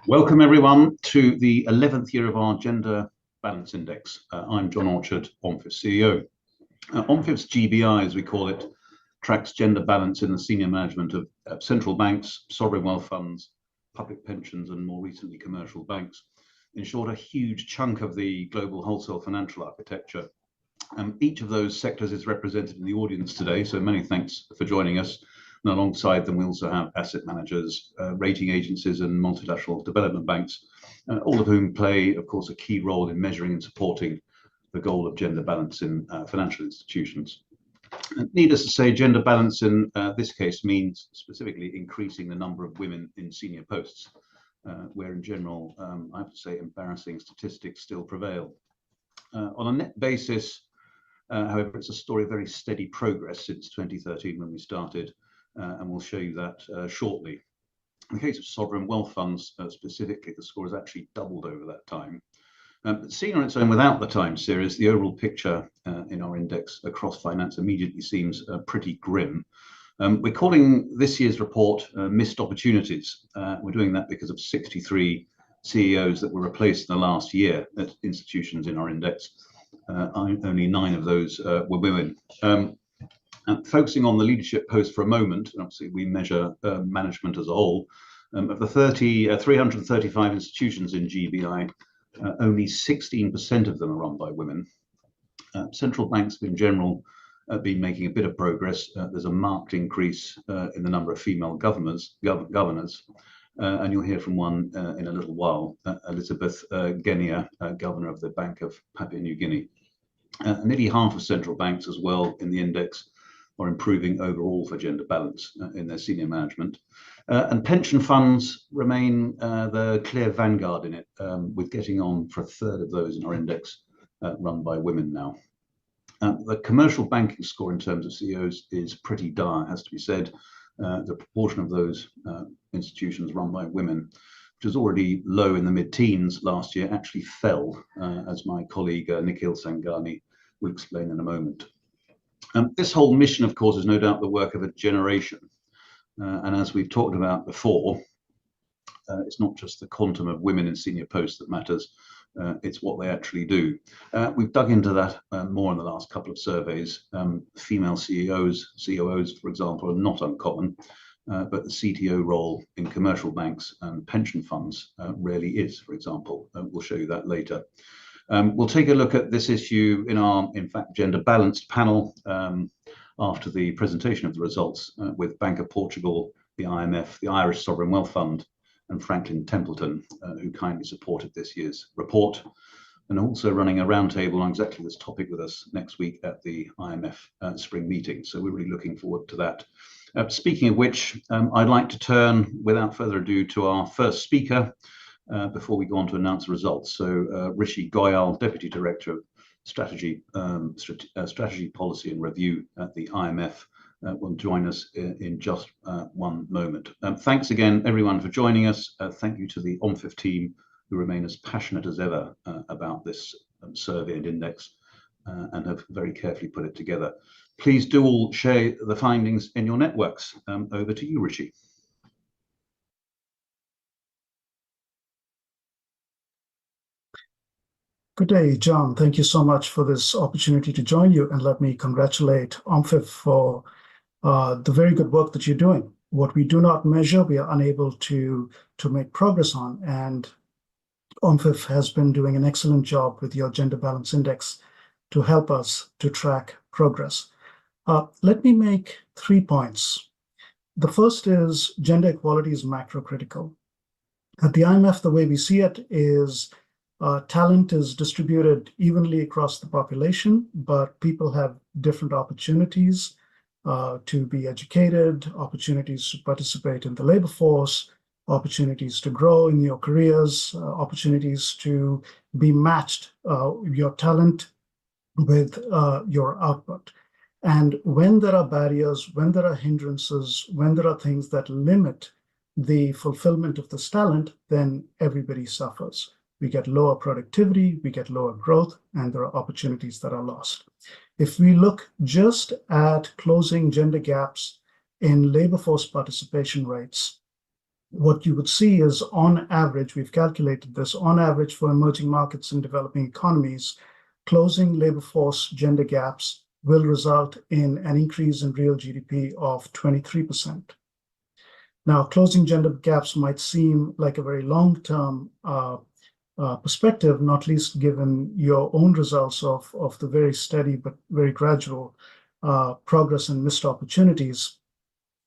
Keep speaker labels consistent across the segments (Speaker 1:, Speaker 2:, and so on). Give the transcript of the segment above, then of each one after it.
Speaker 1: Welcome everyone to the 11th year of our Gender Balance Index. I'm John Orchard, OMFIF CEO. OMFIF's GBI, as we call it, tracks gender balance in the senior management of central banks, sovereign wealth funds, public pensions, and more recently commercial banks. In short, a huge chunk of the global wholesale financial architecture. Each of those sectors is represented in the audience today, so many thanks for joining us. And alongside them, we also have asset managers, rating agencies, and multilateral development banks, all of whom play, of course, a key role in measuring and supporting the goal of gender balance in financial institutions. And needless to say, gender balance in this case means specifically increasing the number of women in senior posts, where in general, I have to say, embarrassing statistics still prevail. On a net basis, however, it's a story of very steady progress since 2013 when we started. And we'll show you that shortly. In the case of sovereign wealth funds, specifically, the score has actually doubled over that time. But seen on its own without the time series, the overall picture in our index across finance immediately seems pretty grim. We're calling this year's report Missed Opportunities. We're doing that because of 63 CEOs that were replaced in the last year at institutions in our index. Only 9 of those were women. Focusing on the leadership post for a moment, and obviously we measure management as a whole, of the 335 institutions in GBI, only 16% of them are run by women. Central banks in general have been making a bit of progress. There's a marked increase in the number of female governors, and you'll hear from one in a little while, Elizabeth Genia, governor of the Bank of Papua New Guinea. Nearly half of central banks as well in the index are improving overall for gender balance in their senior management. And pension funds remain the clear vanguard in it, with getting on for a third of those in our index run by women now. The commercial banking score in terms of CEOs is pretty dire, has to be said. The proportion of those institutions run by women, which was already low in the mid-teens last year, actually fell, as my colleague Nikhil Sangani will explain in a moment. This whole mission, of course, is no doubt the work of a generation. And as we've talked about before, it's not just the quantum of women in senior posts that matters, it's what they actually do. We've dug into that more in the last couple of surveys. Female CEOs, COOs, for example, are not uncommon, but the CTO role in commercial banks and pension funds rarely is, for example. We'll show you that later. We'll take a look at this issue in our, in fact, gender balanced panel after the presentation of the results with Bank of Portugal, the IMF, the Irish Sovereign Wealth Fund, and Franklin Templeton, who kindly supported this year's report, and also running a roundtable on exactly this topic with us next week at the IMF spring meeting. So we're really looking forward to that. Speaking of which, I'd like to turn, without further ado, to our first speaker, before we go on to announce the results. So Rishi Goyal, Deputy Director of Strategy Policy and Review at the IMF, will join us in just one moment. Thanks again, everyone, for joining us. Thank you to the OMFIF team, who remain as passionate as ever about this survey and index, and have very carefully put it together. Please do all share the findings in your networks. Over to you, Rishi.
Speaker 2: Good day, John. Thank you so much for this opportunity to join you, and let me congratulate OMFIF for the very good work that you're doing. What we do not measure, we are unable to make progress on, and OMFIF has been doing an excellent job with your Gender Balance Index to help us to track progress. Let me make 3 points. The first is gender equality is macro critical. At the IMF, the way we see it is talent is distributed evenly across the population, but people have different opportunities to be educated, opportunities to participate in the labor force, opportunities to grow in your careers, opportunities to be matched your talent with your output. And when there are barriers, when there are hindrances, when there are things that limit the fulfillment of this talent, then everybody suffers. We get lower productivity, we get lower growth, and there are opportunities that are lost. If we look just at closing gender gaps in labor force participation rates, what you would see is, on average, we've calculated this, on average for emerging markets and developing economies, closing labor force gender gaps will result in an increase in real GDP of 23%. Now, closing gender gaps might seem like a very long-term perspective, not least given your own results of the very steady but very gradual progress and missed opportunities.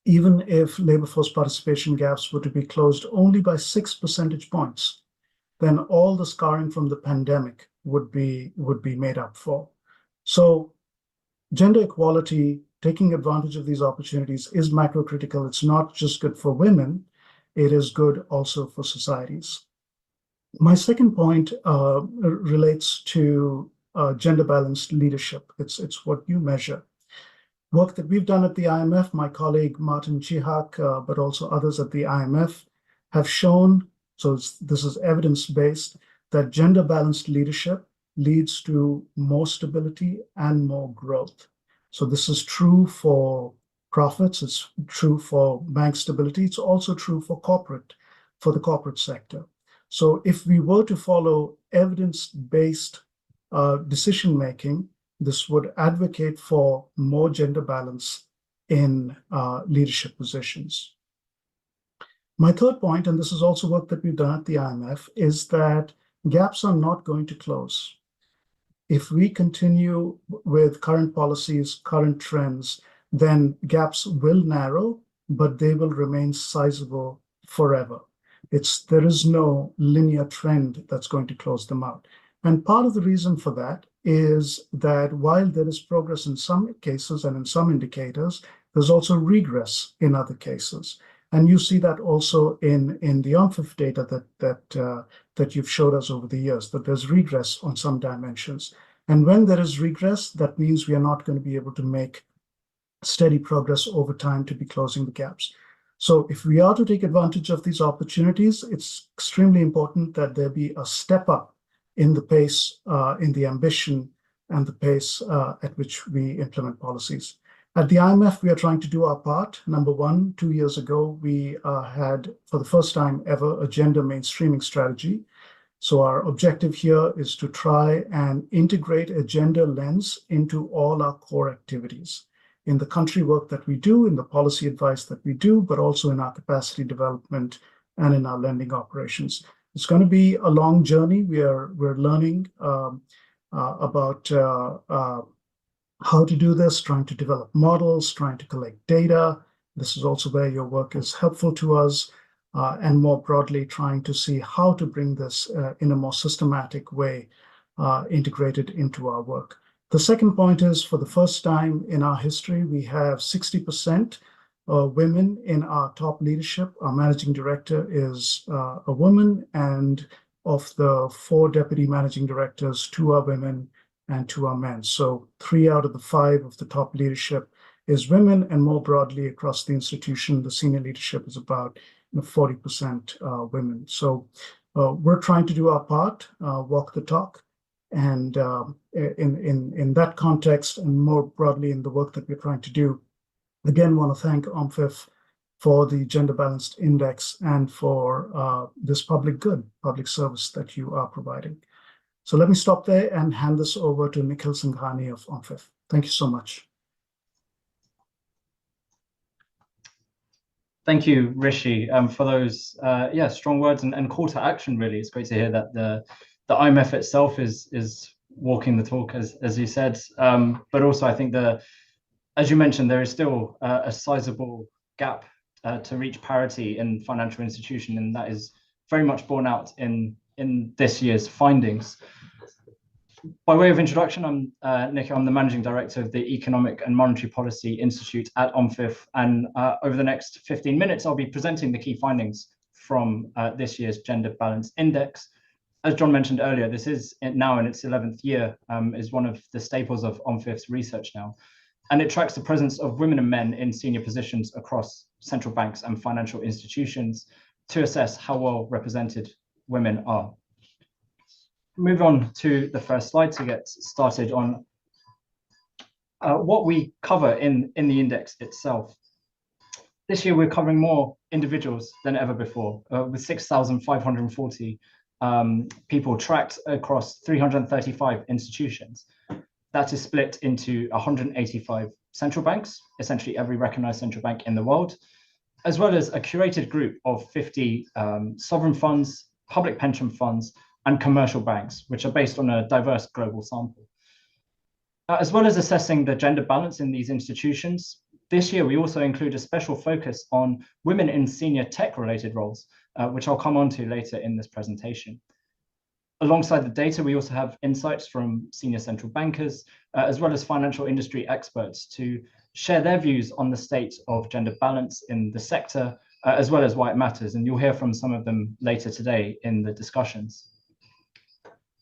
Speaker 2: Even if labor force participation gaps were to be closed only by 6 percentage points, then all the scarring from the pandemic would be made up for. So gender equality, taking advantage of these opportunities, is macro-critical. It's not just good for women, it is good also for societies. My second point relates to gender-balanced leadership. It's what you measure. Work that we've done at the IMF, my colleague Martin Chihak, but also others at the IMF, have shown, so this is evidence-based, that gender-balanced leadership leads to more stability and more growth. So this is true for profits, it's true for bank stability, it's also true for the corporate sector. So if we were to follow evidence-based decision-making, this would advocate for more gender balance in leadership positions. My third point, and this is also work that we've done at the IMF, is that gaps are not going to close. If we continue with current policies, current trends, then gaps will narrow, but they will remain sizable forever. There is no linear trend that's going to close them out. And part of the reason for that is that while there is progress in some cases and in some indicators, there's also regress in other cases. And you see that also in the OMFIF data that you've showed us over the years, that there's regress on some dimensions. And when there is regress, that means we are not going to be able to make steady progress over time to be closing the gaps. So if we are to take advantage of these opportunities, it's extremely important that there be a step up in the pace, in the ambition, and the pace at which we implement policies. At the IMF, we are trying to do our part. Number one, 2 years ago, we had, for the first time ever, a gender mainstreaming strategy. So our objective here is to try and integrate a gender lens into all our core activities, in the country work that we do, in the policy advice that we do, but also in our capacity development and in our lending operations. It's going to be a long journey. We're learning about how to do this, trying to develop models, trying to collect data. This is also where your work is helpful to us, and more broadly, trying to see how to bring this in a more systematic way integrated into our work. The second point is, for the first time in our history, we have 60% women in our top leadership. Our managing director is a woman, and of the 4 deputy managing directors, 2 are women and 2 are men. So 3 out of the 5 of the top leadership is women, and more broadly across the institution, the senior leadership is about 40% women. So we're trying to do our part, walk the talk. And in that context, and more broadly in the work that we're trying to do, again, want to thank OMFIF for the Gender Balanced Index and for this public good, public service that you are providing. So let me stop there and hand this over to Nikhil Singhani of OMFIF. Thank you so much.
Speaker 3: Thank you, Rishi, for those strong words and call to action. Really, it's great to hear that the IMF itself is walking the talk, as you said. But also, I think as you mentioned, there is still a sizable gap to reach parity in financial institution, and that is very much borne out in this year's findings. By way of introduction, I'm Nikhil. I'm the Managing Director of the Economic and Monetary Policy Institute at OMFIF, and over the next 15 minutes, I'll be presenting the key findings from this year's Gender Balance Index. As John mentioned earlier, this is now in its 11th year, is one of the staples of OMFIF's research now, and it tracks the presence of women and men in senior positions across central banks and financial institutions to assess how well represented women are. Move on to the first slide to get started on what we cover in the index itself. this year we're covering more individuals than ever before, with 6,540 people tracked across 335 institutions. That is split into 185 central banks, essentially every recognized central bank in the world, as well as a curated group of 50 sovereign funds, public pension funds, and commercial banks, which are based on a diverse global sample. As well as assessing the gender balance in these institutions, this year we also include a special focus on women in senior tech-related roles, which I'll come on to later in this presentation. Alongside the data, we also have insights from senior central bankers, as well as financial industry experts to share their views on the state of gender balance in the sector, as well as why it matters. And you'll hear from some of them later today in the discussions.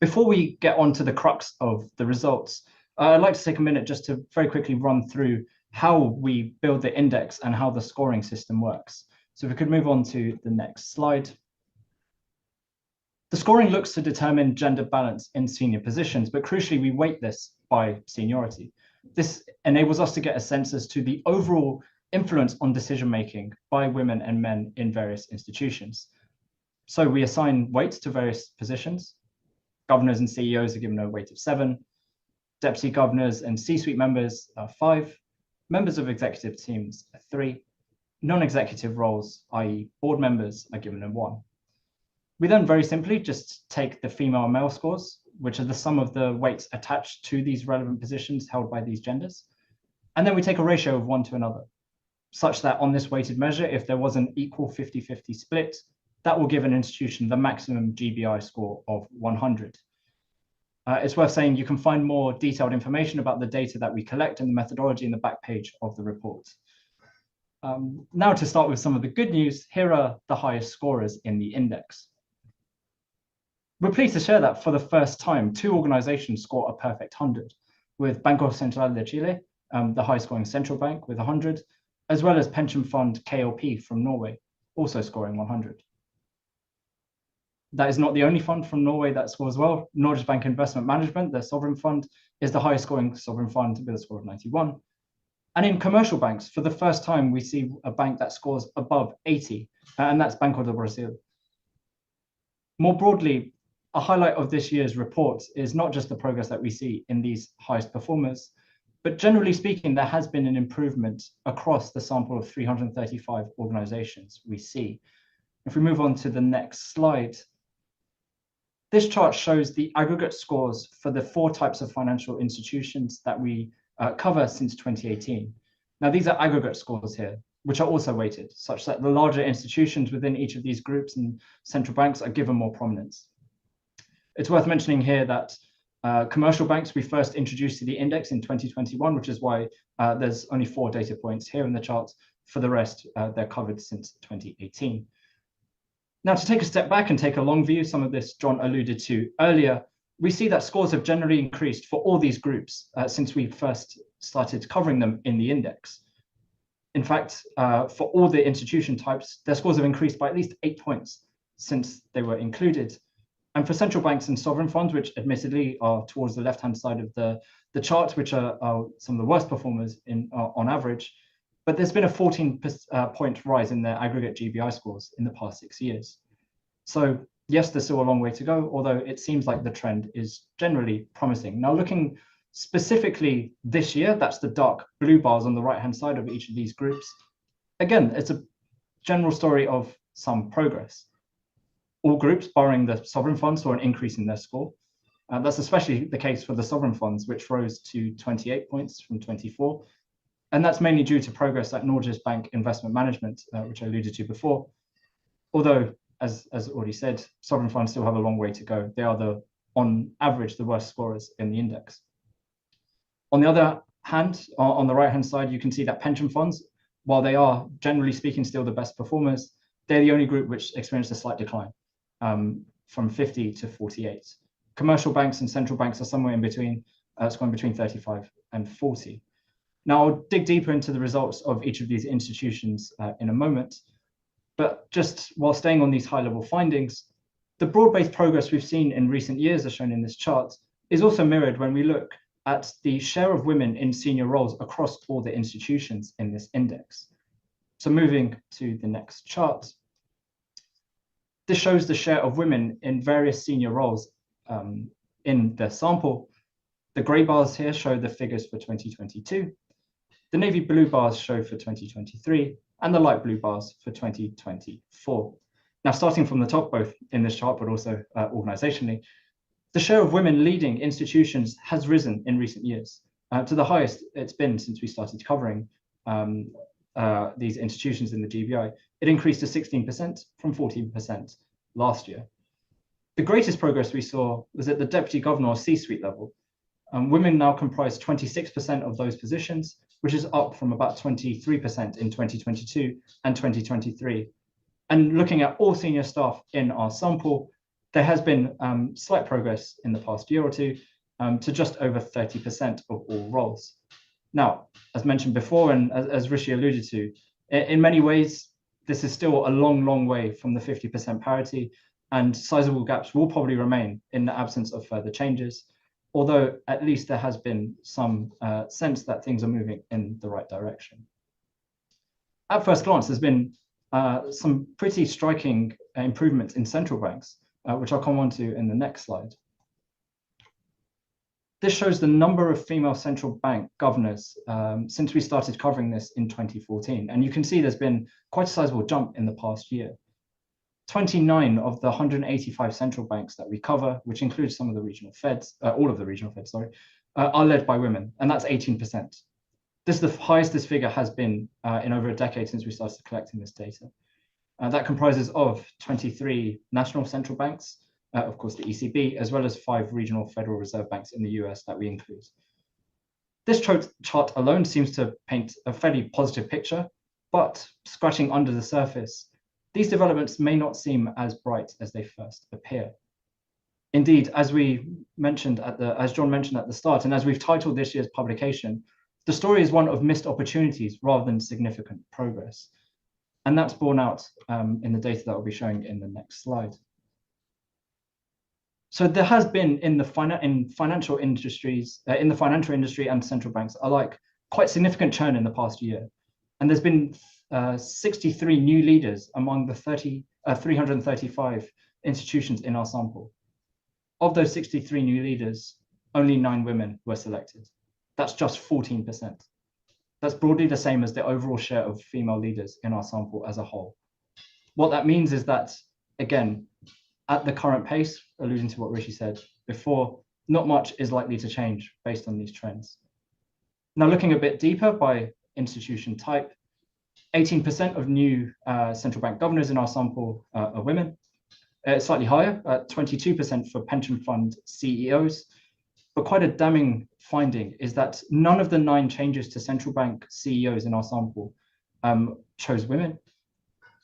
Speaker 3: Before we get on to the crux of the results, I'd like to take a minute just to very quickly run through how we build the index and how the scoring system works. So if we could move on to the next slide. The scoring looks to determine gender balance in senior positions, but crucially, we weight this by seniority. This enables us to get a sense as to the overall influence on decision-making by women and men in various institutions. So we assign weights to various positions. Governors and CEOs are given a weight of 7, deputy governors and C-suite members are 5, members of executive teams are 3, non-executive roles, i.e. board members, are given a 1. We then very simply just take the female and male scores, which are the sum of the weights attached to these relevant positions held by these genders. And then we take a ratio of one to another, such that on this weighted measure, if there was an equal 50-50 split, that will give an institution the maximum GBI score of 100. It's worth saying you can find more detailed information about the data that we collect and the methodology in the back page of the report. Now to start with some of the good news, here are the highest scorers in the index. We're pleased to share that for the first time, 2 organizations score a perfect 100, with Banco Central de Chile, the highest scoring central bank with 100, as well as pension fund KLP from Norway, also scoring 100. That is not the only fund from Norway that scores well. Norges Bank Investment Management, their sovereign fund, is the highest scoring sovereign fund with a score of 91. And in commercial banks, for the first time, we see a bank that scores above 80, and that's Banco do Brasil. More broadly, a highlight of this year's report is not just the progress that we see in these highest performers, but generally speaking, there has been an improvement across the sample of 335 organizations we see. If we move on to the next slide, this chart shows the aggregate scores for the 4 types of financial institutions that we cover since 2018. Now, these are aggregate scores here, which are also weighted, such that the larger institutions within each of these groups and central banks are given more prominence. It's worth mentioning here that commercial banks we first introduced to the index in 2021, which is why there's only 4 data points here in the chart. For the rest, they're covered since 2018. Now, to take a step back and take a long view, some of this John alluded to earlier, we see that scores have generally increased for all these groups since we first started covering them in the index. In fact, for all the institution types, their scores have increased by at least 8 points since they were included. And for central banks and sovereign funds, which admittedly are towards the left-hand side of the chart, which are some of the worst performers on average, but there's been a 14-point rise in their aggregate GBI scores in the past 6 years. So yes, there's still a long way to go, although it seems like the trend is generally promising. Now, looking specifically this year, that's the dark blue bars on the right-hand side of each of these groups. Again, it's a general story of some progress. All groups, barring the sovereign funds, saw an increase in their score. That's especially the case for the sovereign funds, which rose to 28 points from 24. And that's mainly due to progress at Norges Bank Investment Management, which I alluded to before. Although, as already said, sovereign funds still have a long way to go. They are, on average, the worst scorers in the index. On the other hand, on the right-hand side, you can see that pension funds, while they are, generally speaking, still the best performers, they're the only group which experienced a slight decline from 50 to 48. Commercial banks and central banks are somewhere in between, scoring between 35 and 40. Now, I'll dig deeper into the results of each of these institutions in a moment, but just while staying on these high-level findings, the broad-based progress we've seen in recent years, as shown in this chart, is also mirrored when we look at the share of women in senior roles across all the institutions in this index. So moving to the next chart. This shows the share of women in various senior roles in the sample. The grey bars here show the figures for 2022. The navy blue bars show for 2023, and the light blue bars for 2024. Now, starting from the top, both in this chart, but also organizationally, the share of women leading institutions has risen in recent years to the highest it's been since we started covering these institutions in the GBI. It increased to 16% from 14% last year. The greatest progress we saw was at the deputy governor or C-suite level. Women now comprise 26% of those positions, which is up from about 23% in 2022 and 2023. And looking at all senior staff in our sample, there has been slight progress in the past year or two to just over 30% of all roles. Now, as mentioned before, and as Rishi alluded to, in many ways, this is still a long, long way from the 50% parity, and sizable gaps will probably remain in the absence of further changes, although at least there has been some sense that things are moving in the right direction. At first glance, there's been some pretty striking improvements in central banks, which I'll come on to in the next slide. This shows the number of female central bank governors since we started covering this in 2014. And you can see there's been quite a sizable jump in the past year. 29 of the 185 central banks that we cover, which includes some of the regional feds, all of the regional feds, sorry, are led by women, and that's 18%. This is the highest this figure has been in over a decade since we started collecting this data. That comprises of 23 national central banks, of course the ECB, as well as 5 regional Federal Reserve banks in the US that we include. This chart alone seems to paint a fairly positive picture, but scratching under the surface, these developments may not seem as bright as they first appear. Indeed, as we mentioned as John mentioned at the start, and as we've titled this year's publication, the story is one of missed opportunities rather than significant progress. And that's borne out in the data that I'll be showing in the next slide. So there has been in the financial industry and central banks alike quite significant churn in the past year. And there's been 63 new leaders among the 335 institutions in our sample. Of those 63 new leaders, only 9 women were selected. That's just 14%. That's broadly the same as the overall share of female leaders in our sample as a whole. What that means is that, again, at the current pace, alluding to what Rishi said before, not much is likely to change based on these trends. Now, looking a bit deeper by institution type, 18% of new central bank governors in our sample are women. Slightly higher, 22% for pension fund CEOs. But quite a damning finding is that none of the 9 changes to central bank CEOs in our sample chose women,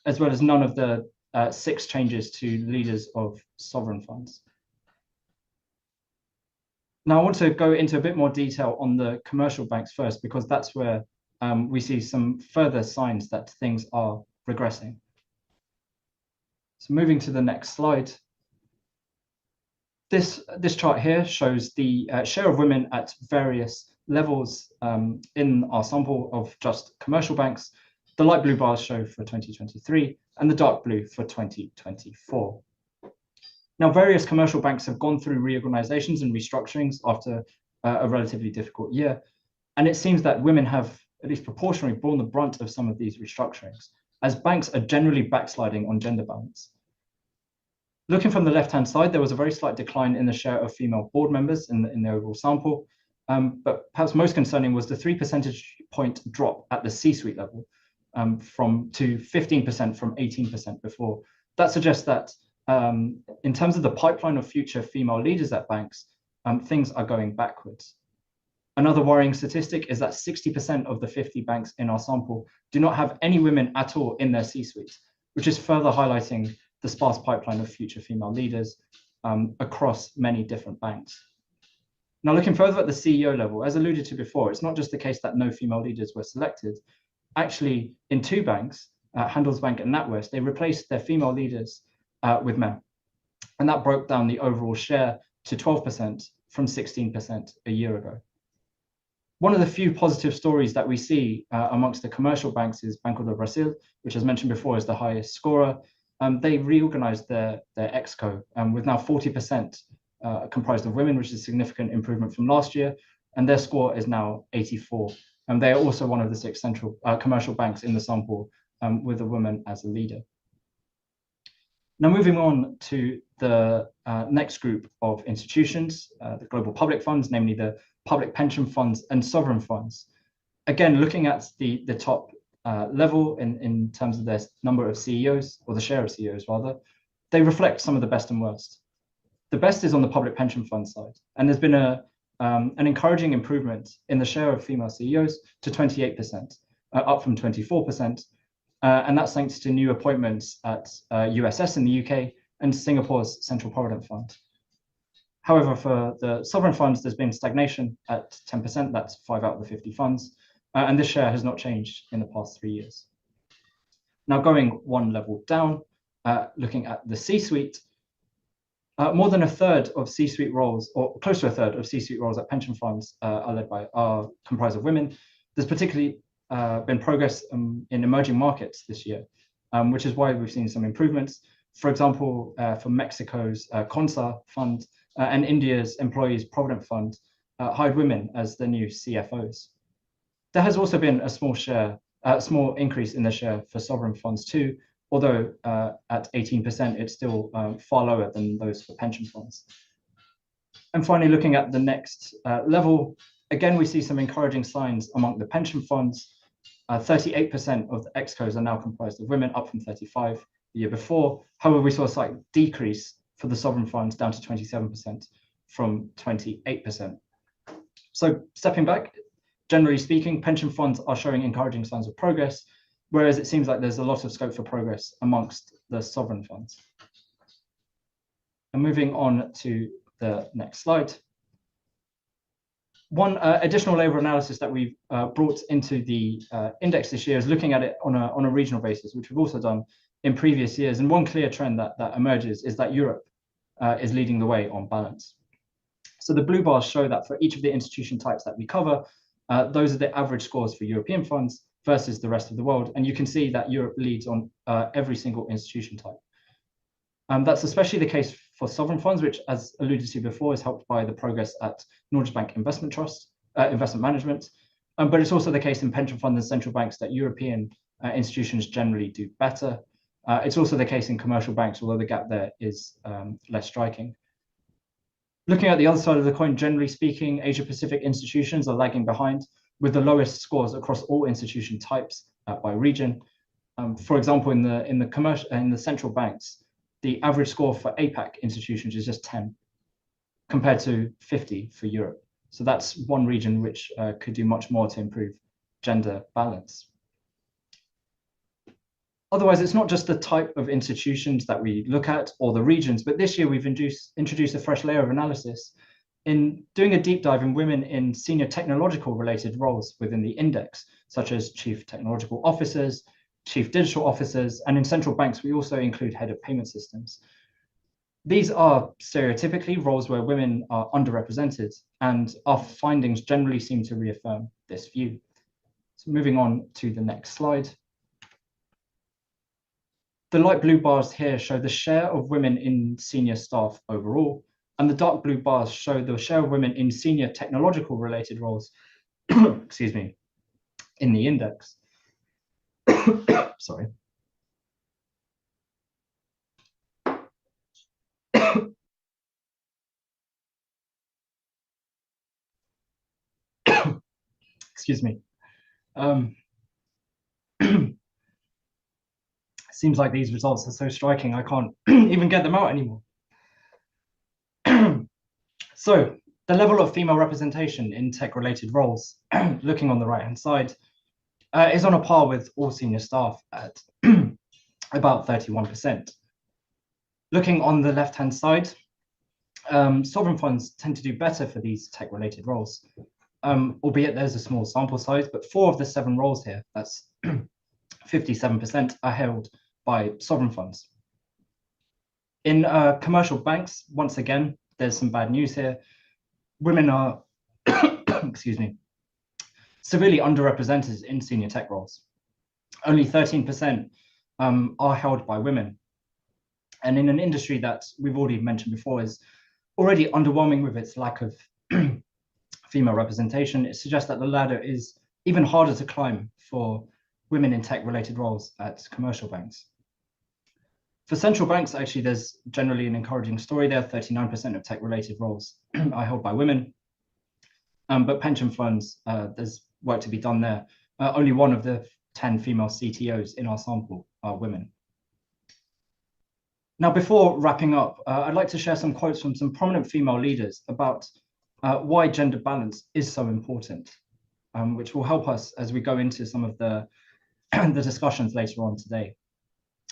Speaker 3: as well as none of the 6 changes to leaders of sovereign funds. Now, I want to go into a bit more detail on the commercial banks first, because that's where we see some further signs that things are regressing. So moving to the next slide. This chart here shows the share of women at various levels in our sample of just commercial banks. The light blue bars show for 2023 and the dark blue for 2024. Now, various commercial banks have gone through reorganizations and restructurings after a relatively difficult year. And it seems that women have, at least proportionally, borne the brunt of some of these restructurings, as banks are generally backsliding on gender balance. Looking from the left-hand side, there was a very slight decline in the share of female board members in the overall sample. But perhaps most concerning was the 3 percentage point drop at the C-suite level to 15% from 18% before. That suggests that in terms of the pipeline of future female leaders at banks, things are going backwards. Another worrying statistic is that 60% of the 50 banks in our sample do not have any women at all in their C-suites, which is further highlighting the sparse pipeline of future female leaders across many different banks. Now, looking further at the CEO level, as alluded to before, it's not just the case that no female leaders were selected. Actually, in 2 banks, Handelsbank and NatWest, they replaced their female leaders with men. And that broke down the overall share to 12% from 16% a year ago. One of the few positive stories that we see amongst the commercial banks is Banco do Brasil, which, as mentioned before, is the highest scorer. They reorganized their exco with now 40% comprised of women, which is a significant improvement from last year, and their score is now 84. And they are also one of the 6 central commercial banks in the sample with a woman as a leader. Now, moving on to the next group of institutions, the global public funds, namely the public pension funds and sovereign funds. Again, looking at the top level in terms of their number of CEOs, or the share of CEOs rather, they reflect some of the best and worst. The best is on the public pension fund side, and there's been an encouraging improvement in the share of female CEOs to 28%, up from 24%, and that's thanks to new appointments at USS in the UK and Singapore's Central Provident Fund. However, for the sovereign funds, there's been stagnation at 10%, that's 5 out of the 50 funds, and this share has not changed in the past 3 years. Now, going one level down, looking at the C-suite, more than a third of C-suite roles, or close to a third of C-suite roles at pension funds are comprised of women. There's particularly been progress in emerging markets this year, which is why we've seen some improvements. For example, for Mexico's CONSA fund and India's Employees Provident Fund hired women as the new CFOs. There has also been a small increase in the share for sovereign funds too, although at 18%, it's still far lower than those for pension funds. And finally, looking at the next level, again, we see some encouraging signs among the pension funds. 38% of the excos are now comprised of women, up from 35 the year before. However, we saw a slight decrease for the sovereign funds, down to 27% from 28%. So stepping back, generally speaking, pension funds are showing encouraging signs of progress, whereas it seems like there's a lot of scope for progress amongst the sovereign funds. And moving on to the next slide. One additional layer of analysis that we've brought into the index this year is looking at it on a regional basis, which we've also done in previous years. And one clear trend that emerges is that Europe is leading the way on balance. So the blue bars show that for each of the institution types that we cover, those are the average scores for European funds versus the rest of the world. And you can see that Europe leads on every single institution type. That's especially the case for sovereign funds, which, as alluded to before, is helped by the progress at Norges Bank Investment Trust, Investment Management. But it's also the case in pension funds and central banks that European institutions generally do better. It's also the case in commercial banks, although the gap there is less striking. Looking at the other side of the coin, generally speaking, Asia-Pacific institutions are lagging behind with the lowest scores across all institution types by region. For example, in the central banks, the average score for APAC institutions is just 10, compared to 50 for Europe. So that's one region which could do much more to improve gender balance. Otherwise, it's not just the type of institutions that we look at or the regions, but this year we've introduced a fresh layer of analysis in doing a deep dive in women in senior technological related roles within the index, such as chief technological officers, chief digital officers, and in central banks, we also include head of payment systems. These are stereotypically roles where women are underrepresented, and our findings generally seem to reaffirm this view. So moving on to the next slide. The light blue bars here show the share of women in senior staff overall, and the dark blue bars show the share of women in senior technological related roles, excuse me, in the index. Sorry. Excuse me. Seems like these results are so striking, I can't even get them out anymore. So the level of female representation in tech-related roles, looking on the right-hand side, is on a par with all senior staff at about 31%. Looking on the left-hand side, sovereign funds tend to do better for these tech-related roles, albeit there's a small sample size, but 4 of the 7 roles here, that's 57%, are held by sovereign funds. In commercial banks, once again, there's some bad news here. Women are, excuse me, severely underrepresented in senior tech roles. Only 13% are held by women. And in an industry that we've already mentioned before is already underwhelming with its lack of female representation, it suggests that the ladder is even harder to climb for women in tech-related roles at commercial banks. For central banks, actually, there's generally an encouraging story there. 39% of tech-related roles are held by women. But pension funds, there's work to be done there. Only one of the 10 female CTOs in our sample are women. Now, before wrapping up, I'd like to share some quotes from some prominent female leaders about why gender balance is so important, which will help us as we go into some of the discussions later on today.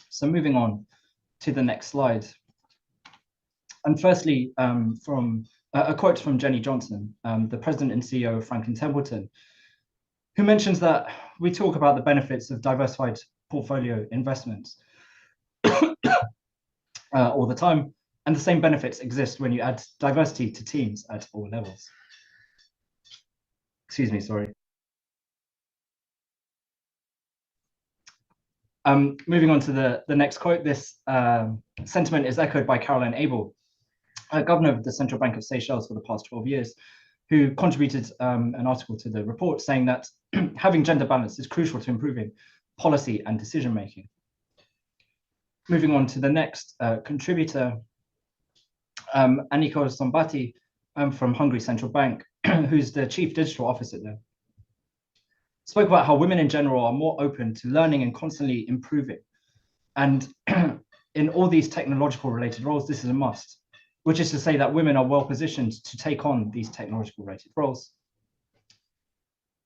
Speaker 3: So moving on to the next slide. And firstly, from a quote from Jenny Johnson, the president and CEO of Franklin Templeton, who mentions that we talk about the benefits of diversified portfolio investments all the time, and the same benefits exist when you add diversity to teams at all levels. Excuse me, sorry. Moving on to the next quote, this sentiment is echoed by Caroline Abel, governor of the Central Bank of Seychelles for the past 12 years, who contributed an article to the report saying that having gender balance is crucial to improving policy and decision-making. Moving on to the next contributor, Anniko Sombati from Hungary Central Bank, who's the chief digital officer there, spoke about how women in general are more open to learning and constantly improving. And in all these technological related roles, this is a must, which is to say that women are well positioned to take on these technological related roles.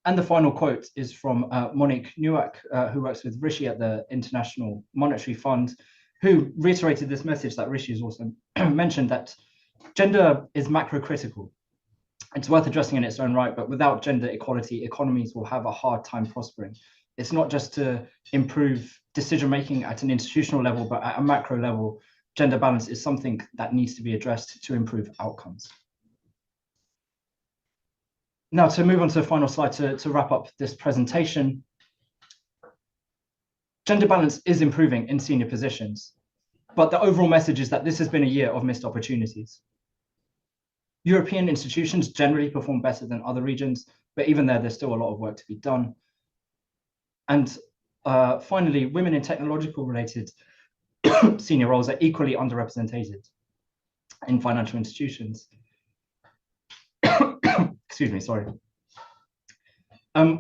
Speaker 3: And the final quote is from Monique Newak, who works with Rishi at the International Monetary Fund, who reiterated this message that Rishi has also mentioned, that gender is macro critical. It's worth addressing in its own right, but without gender equality, economies will have a hard time prospering. It's not just to improve decision-making at an institutional level, but at a macro level, gender balance is something that needs to be addressed to improve outcomes. Now, to move on to the final slide to wrap up this presentation, gender balance is improving in senior positions, but the overall message is that this has been a year of missed opportunities. European institutions generally perform better than other regions, but even there's still a lot of work to be done. And finally, women in technological related senior roles are equally underrepresented in financial institutions. Excuse me, sorry.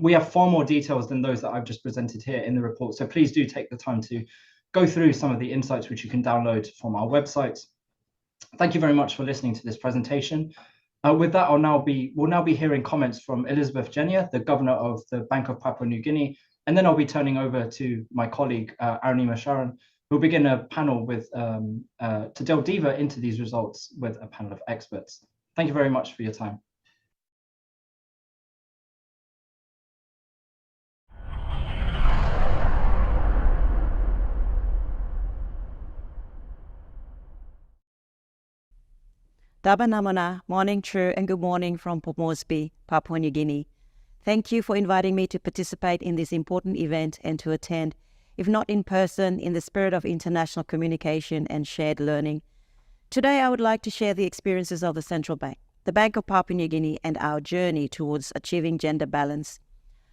Speaker 3: We have far more details than those that I've just presented here in the report, so please do take the time to go through some of the insights which you can download from our website. Thank you very much for listening to this presentation. With that, we'll now be hearing comments from Elizabeth Jenia, the governor of the Bank of Papua New Guinea, and then I'll be turning over to my colleague, Arunima Sharan, who'll begin a panel with to delve deeper into these results with a panel of experts. Thank you very much for your time.
Speaker 4: Dabanamana, morning true, and good morning from Port Moresby, Papua New Guinea. Thank you for inviting me to participate in this important event and to attend, if not in person, in the spirit of international communication and shared learning. Today, I would like to share the experiences of the Central Bank, the Bank of Papua New Guinea, and our journey towards achieving gender balance.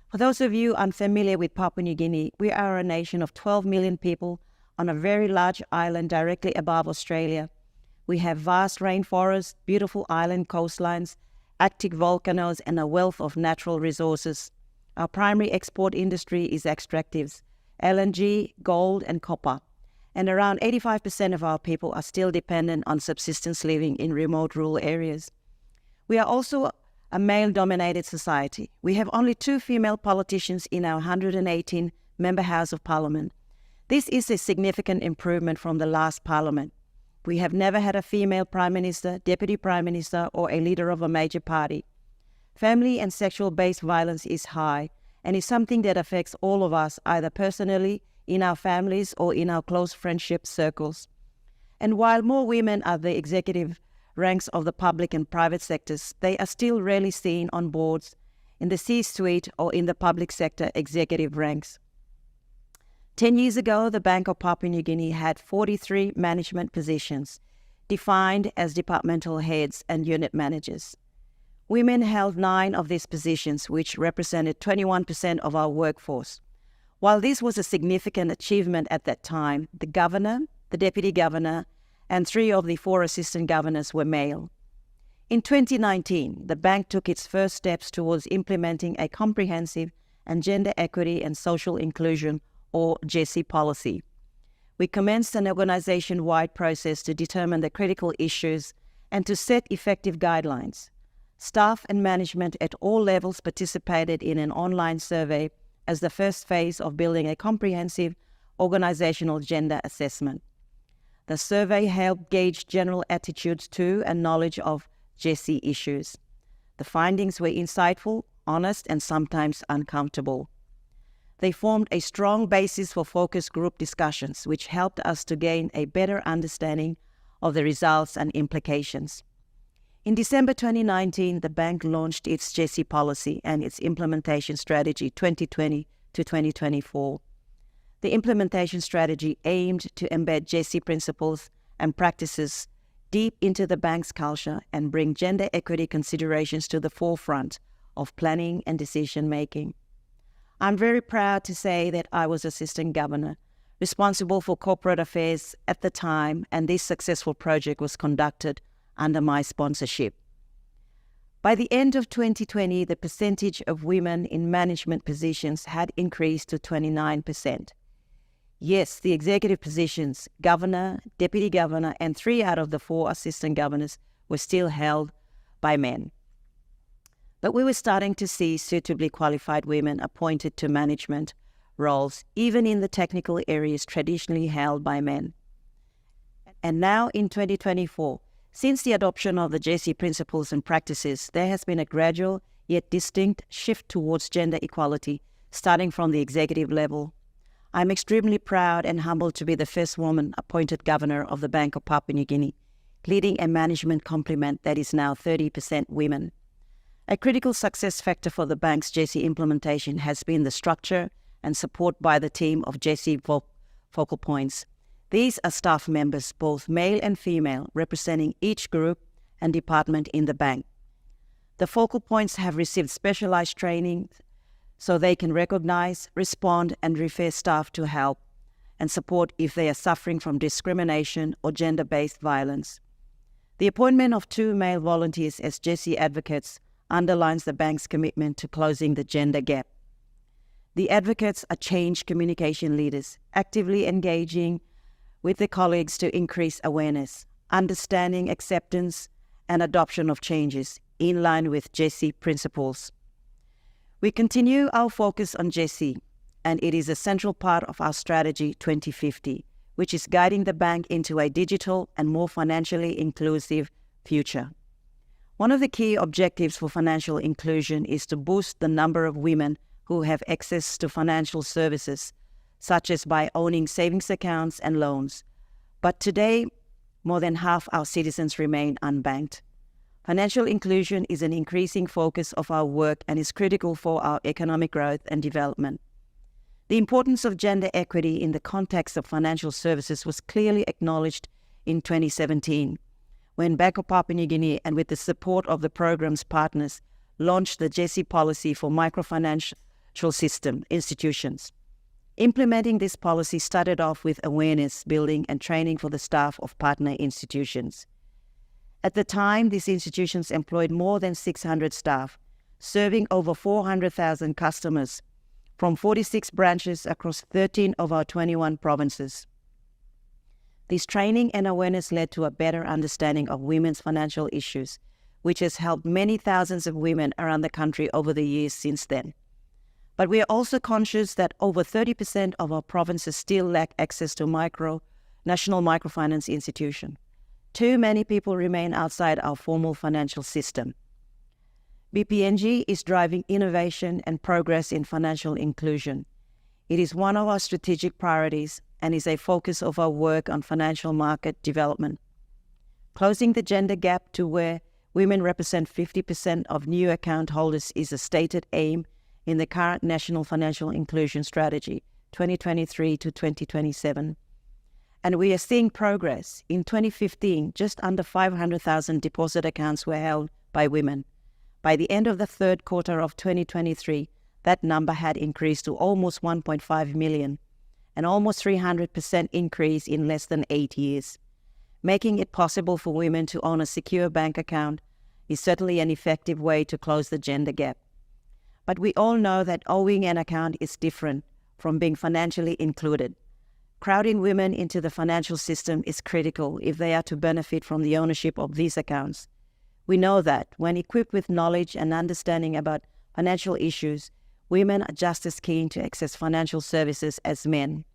Speaker 4: For those of you unfamiliar with Papua New Guinea, we are a nation of 12 million people on a very large island directly above Australia. We have vast rainforests, beautiful island coastlines, active volcanoes, and a wealth of natural resources. Our primary export industry is extractives, LNG, gold, and copper. And around 85% of our people are still dependent on subsistence living in remote rural areas. We are also a male-dominated society. We have only 2 female politicians in our 118-member House of Parliament. This is a significant improvement from the last Parliament. We have never had a female Prime Minister, Deputy Prime Minister, or a leader of a major party. Family and sexual-based violence is high and is something that affects all of us, either personally, in our families, or in our close friendship circles. And while more women are the executive ranks of the public and private sectors, they are still rarely seen on boards, in the C-suite or in the public sector executive ranks. 10 years ago, the Bank of Papua New Guinea had 43 management positions, defined as departmental heads and unit managers. Women held 9 of these positions, which represented 21% of our workforce. While this was a significant achievement at that time, the governor, the deputy governor, and 3 of the 4 assistant governors were male. In 2019, the bank took its first steps towards implementing a comprehensive and gender equity and social inclusion, or GESI policy. We commenced an organization-wide process to determine the critical issues and to set effective guidelines. Staff and management at all levels participated in an online survey as the first phase of building a comprehensive organizational gender assessment. The survey helped gauge general attitudes to and knowledge of GESI issues. The findings were insightful, honest, and sometimes uncomfortable. They formed a strong basis for focus group discussions, which helped us to gain a better understanding of the results and implications. In December 2019, the bank launched its GESI policy and its implementation strategy 2020 to 2024. The implementation strategy aimed to embed GESI principles and practices deep into the bank's culture and bring gender equity considerations to the forefront of planning and decision-making. I'm very proud to say that I was Assistant Governor, responsible for corporate affairs at the time, and this successful project was conducted under my sponsorship. By the end of 2020, the percentage of women in management positions had increased to 29%. Yes, the executive positions, governor, deputy governor, and 3 out of the 4 assistant governors were still held by men. But we were starting to see suitably qualified women appointed to management roles, even in the technical areas traditionally held by men. And now in 2024, since the adoption of the GESI principles and practices, there has been a gradual yet distinct shift towards gender equality, starting from the executive level. I'm extremely proud and humbled to be the first woman appointed governor of the Bank of Papua New Guinea, leading a management complement that is now 30% women. A critical success factor for the bank's GESI implementation has been the structure and support by the team of GESI focal points. These are staff members, both male and female, representing each group and department in the bank. The focal points have received specialized training so they can recognize, respond, and refer staff to help and support if they are suffering from discrimination or gender-based violence. The appointment of 2 male volunteers as GESI advocates underlines the bank's commitment to closing the gender gap. The advocates are change communication leaders, actively engaging with their colleagues to increase awareness, understanding, acceptance, and adoption of changes in line with GESI principles. We continue our focus on GESI, and it is a central part of our strategy 2050, which is guiding the bank into a digital and more financially inclusive future. One of the key objectives for financial inclusion is to boost the number of women who have access to financial services, such as by owning savings accounts and loans. But today, more than half our citizens remain unbanked. Financial inclusion is an increasing focus of our work and is critical for our economic growth and development. The importance of gender equity in the context of financial services was clearly acknowledged in 2017, when Bank of Papua New Guinea, and with the support of the program's partners, launched the GESI policy for microfinancial system institutions. Implementing this policy started off with awareness building and training for the staff of partner institutions. At the time, these institutions employed more than 600 staff, serving over 400,000 customers from 46 branches across 13 of our 21 provinces. This training and awareness led to a better understanding of women's financial issues, which has helped many thousands of women around the country over the years since then. But we are also conscious that over 30% of our provinces still lack access to national microfinance institution. Too many people remain outside our formal financial system. BPNG is driving innovation and progress in financial inclusion. It is one of our strategic priorities and is a focus of our work on financial market development. Closing the gender gap to where Women represent 50% of new account holders is a stated aim in the current National Financial Inclusion Strategy 2023 to 2027. And we are seeing progress. In 2015, just under 500,000 deposit accounts were held by women. By the end of the third quarter of 2023, that number had increased to almost 1.5 million, an almost 300% increase in less than 8 years. Making it possible for women to own a secure bank account is certainly an effective way to close the gender gap. But we all know that owning an account is different from being financially included. Crowding women into the financial system is critical if they are to benefit from the ownership of these accounts. We know that when equipped with knowledge and understanding about financial issues, women are just as keen to access financial services as men.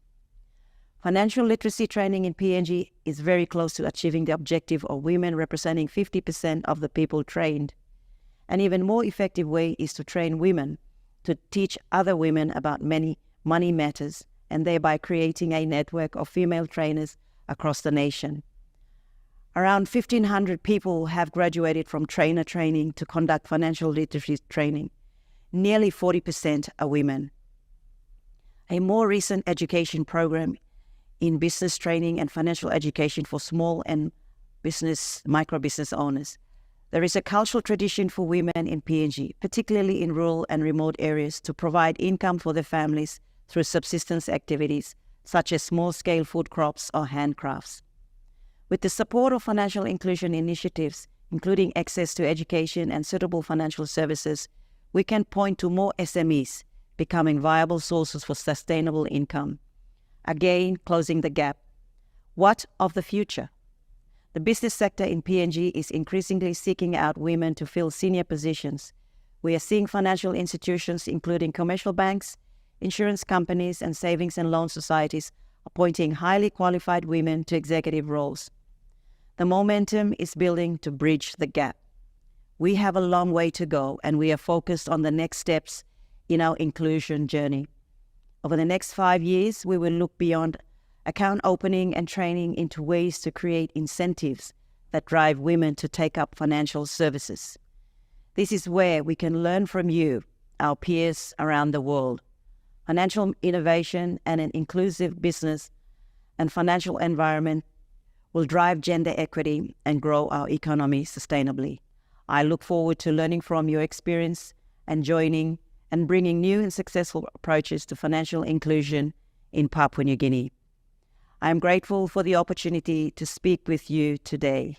Speaker 4: Financial literacy training in PNG is very close to achieving the objective of women representing 50% of the people trained. An even more effective way is to train women to teach other women about money matters, and thereby creating a network of female trainers across the nation. Around 1,500 people have graduated from trainer training to conduct financial literacy training. Nearly 40% are women. A more recent education program in business training and financial education for small and micro business owners. There is a cultural tradition for women in PNG, particularly in rural and remote areas, to provide income for their families through subsistence activities, such as small-scale food crops or handcrafts. With the support of financial inclusion initiatives, including access to education and suitable financial services, we can point to more SMEs becoming viable sources for sustainable income. Again, closing the gap. What of the future? The business sector in PNG is increasingly seeking out women to fill senior positions. We are seeing financial institutions, including commercial banks, insurance companies, and savings and loan societies appointing highly qualified women to executive roles. The momentum is building to bridge the gap. We have a long way to go, and we are focused on the next steps in our inclusion journey. Over the next 5 years, we will look beyond account opening and training into ways to create incentives that drive women to take up financial services. This is where we can learn from you, our peers around the world. Financial innovation and an inclusive business and financial environment will drive gender equity and grow our economy sustainably. I look forward to learning from your experience and joining and bringing new and successful approaches to financial inclusion in Papua New Guinea. I am grateful for the opportunity to speak with you today.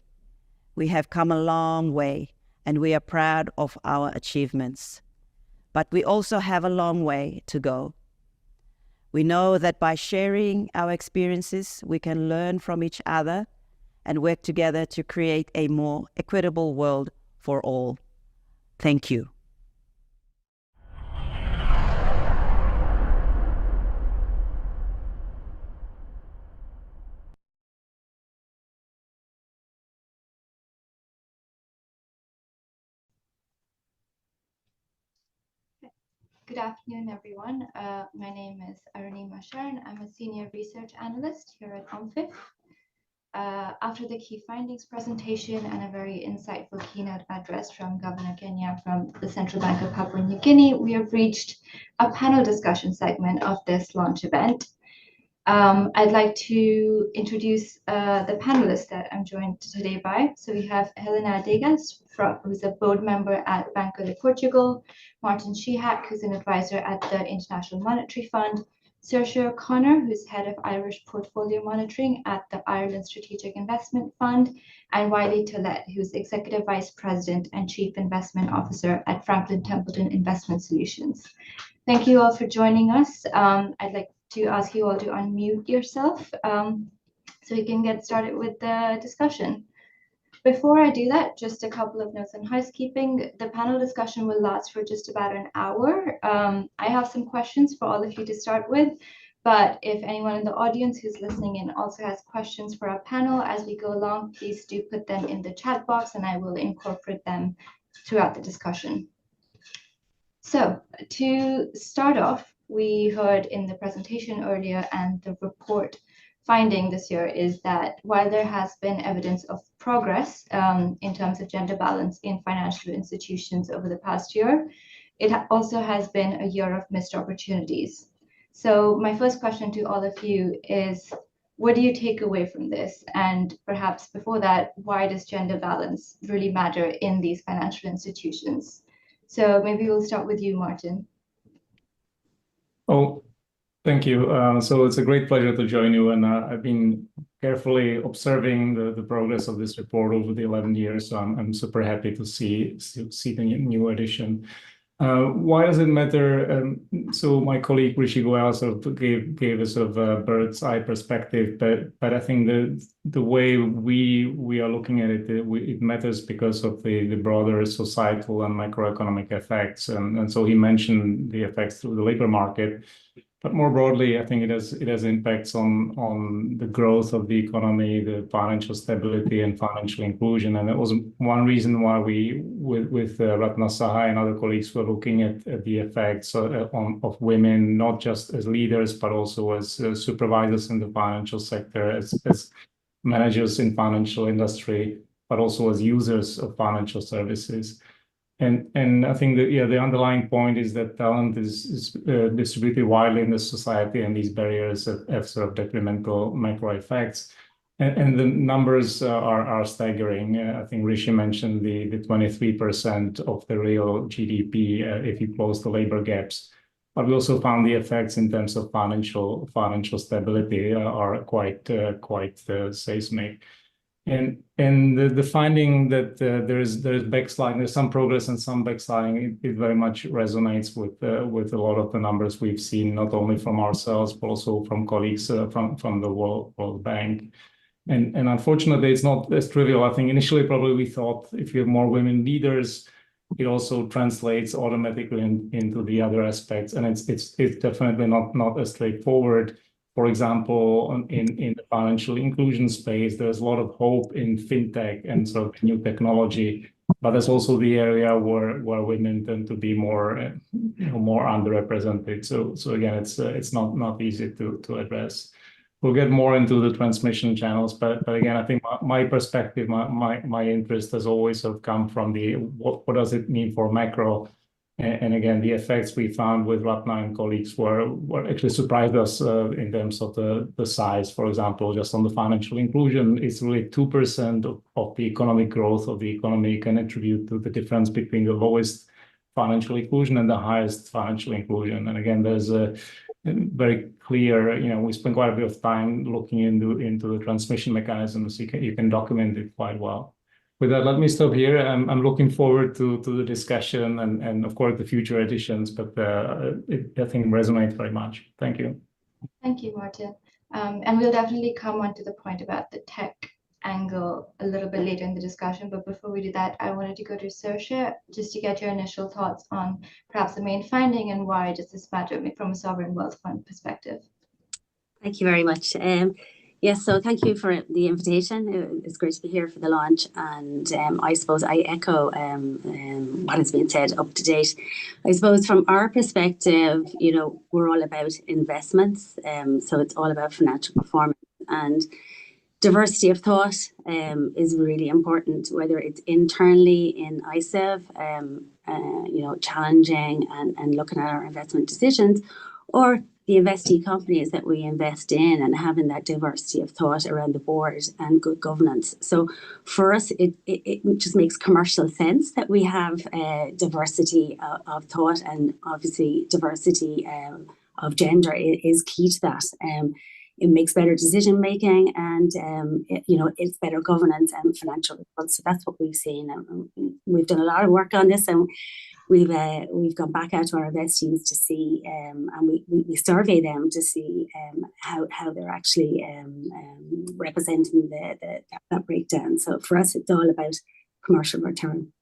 Speaker 4: We have come a long way, and we are proud of our achievements. But we also have a long way to go. We know that by sharing our experiences, we can learn from each other and work together to create a more equitable world for all. Thank you.
Speaker 5: Good afternoon, everyone. My name is Arunima Sharan. I'm a senior research analyst here at OMFIF. After the key findings presentation and a very insightful keynote address from Governor Kenya from the Central Bank of Papua New Guinea, we have reached a panel discussion segment of this launch event. I'd like to introduce the panelists that I'm joined today by. So we have Helena Degas, who's a board member at Banco de Portugal, Martin Shihak, who's an advisor at the International Monetary Fund, Saoirse O'Connor, who's head of Irish Portfolio Monitoring at the Ireland Strategic Investment Fund, and Wiley Tollett, who's Executive Vice President and Chief Investment Officer at Franklin Templeton Investment Solutions. Thank you all for joining us. I'd like to ask you all to unmute yourself so we can get started with the discussion. Before I do that, just a couple of notes on housekeeping. The panel discussion will last for just about an hour. I have some questions for all of you to start with, but if anyone in the audience who's listening in also has questions for our panel as we go along, please do put them in the chat box and I will incorporate them throughout the discussion. So to start off, we heard in the presentation earlier and the report finding this year is that while there has been evidence of progress in terms of gender balance in financial institutions over the past year, it also has been a year of missed opportunities. So my first question to all of you is, what do you take away from this? And perhaps before that, why does gender balance really matter in these financial institutions? So maybe we'll start with you, Martin.
Speaker 6: Oh, thank you. So it's a great pleasure to join you. And I've been carefully observing the progress of this report over the 11 years. So I'm super happy to see the new edition. Why does it matter? So my colleague Rishi Goel sort of gave us a bird's eye perspective, but I think the way we are looking at it, it matters because of the broader societal and macroeconomic effects. And so he mentioned the effects through the labor market. But more broadly, I think it has impacts on the growth of the economy, the financial stability and financial inclusion. And that was one reason why we, with Ratna Sahai and other colleagues, were looking at the effects of women, not just as leaders, but also as supervisors in the financial sector, as managers in financial industry, but also as users of financial services. And I think that the underlying point is that talent is distributed widely in the society, and these barriers have sort of detrimental macro effects. And the numbers are staggering. I think Rishi mentioned the 23% of the real GDP if you close the labor gaps. But we also found the effects in terms of financial stability are quite seismic. And the finding that there's backsliding, there's some progress and some backsliding, it very much resonates with a lot of the numbers we've seen, not only from ourselves, but also from colleagues from the World Bank. And unfortunately, it's not as trivial. I think initially probably we thought if you have more women leaders, it also translates automatically into the other aspects. And it's definitely not as straightforward. For example, in the financial inclusion space, there's a lot of hope in fintech and sort of new technology, but there's also the area where women tend to be more underrepresented. So again, it's not easy to address. We'll get more into the transmission channels, but again, I think my perspective, my interest has always sort of come from what does it mean for macro. And again, the effects we found with Ratna and colleagues were actually surprised us in terms of the size. For example, just on the financial inclusion, it's really 2% of the economic growth of the economy can attribute to the difference between the lowest financial inclusion and the highest financial inclusion. And again, there's a very clear, we spend quite a bit of time looking into the transmission mechanisms. You can document it quite well. With that, let me stop here. I'm looking forward to the discussion and of course the future editions, but I think resonates very much. Thank you.
Speaker 5: Thank you, Martin. And we'll definitely come on to the point about the tech angle a little bit later in the discussion. But before we do that, I wanted to go to Saoirse just to get your initial thoughts on perhaps the main finding and why does this matter from a sovereign wealth fund perspective.
Speaker 7: Thank you very much. Yes, so thank you for the invitation. It's great to be here for the launch. And I suppose I echo what has been said up to date. I suppose from our perspective, we're all about investments. So it's all about financial performance. And diversity of thought is really important, whether it's internally in ISEV, challenging and looking at our investment decisions, or the investee companies that we invest in and having that diversity of thought around the board and good governance. So for us, it just makes commercial sense that we have diversity of thought, and obviously diversity of gender is key to that. It makes better decision making, and it's better governance and financial results. So that's what we've seen. We've done a lot of work on this, and we've gone back out to our investees to see, and we survey them to see how they're actually representing that breakdown. So for us, it's all about commercial return.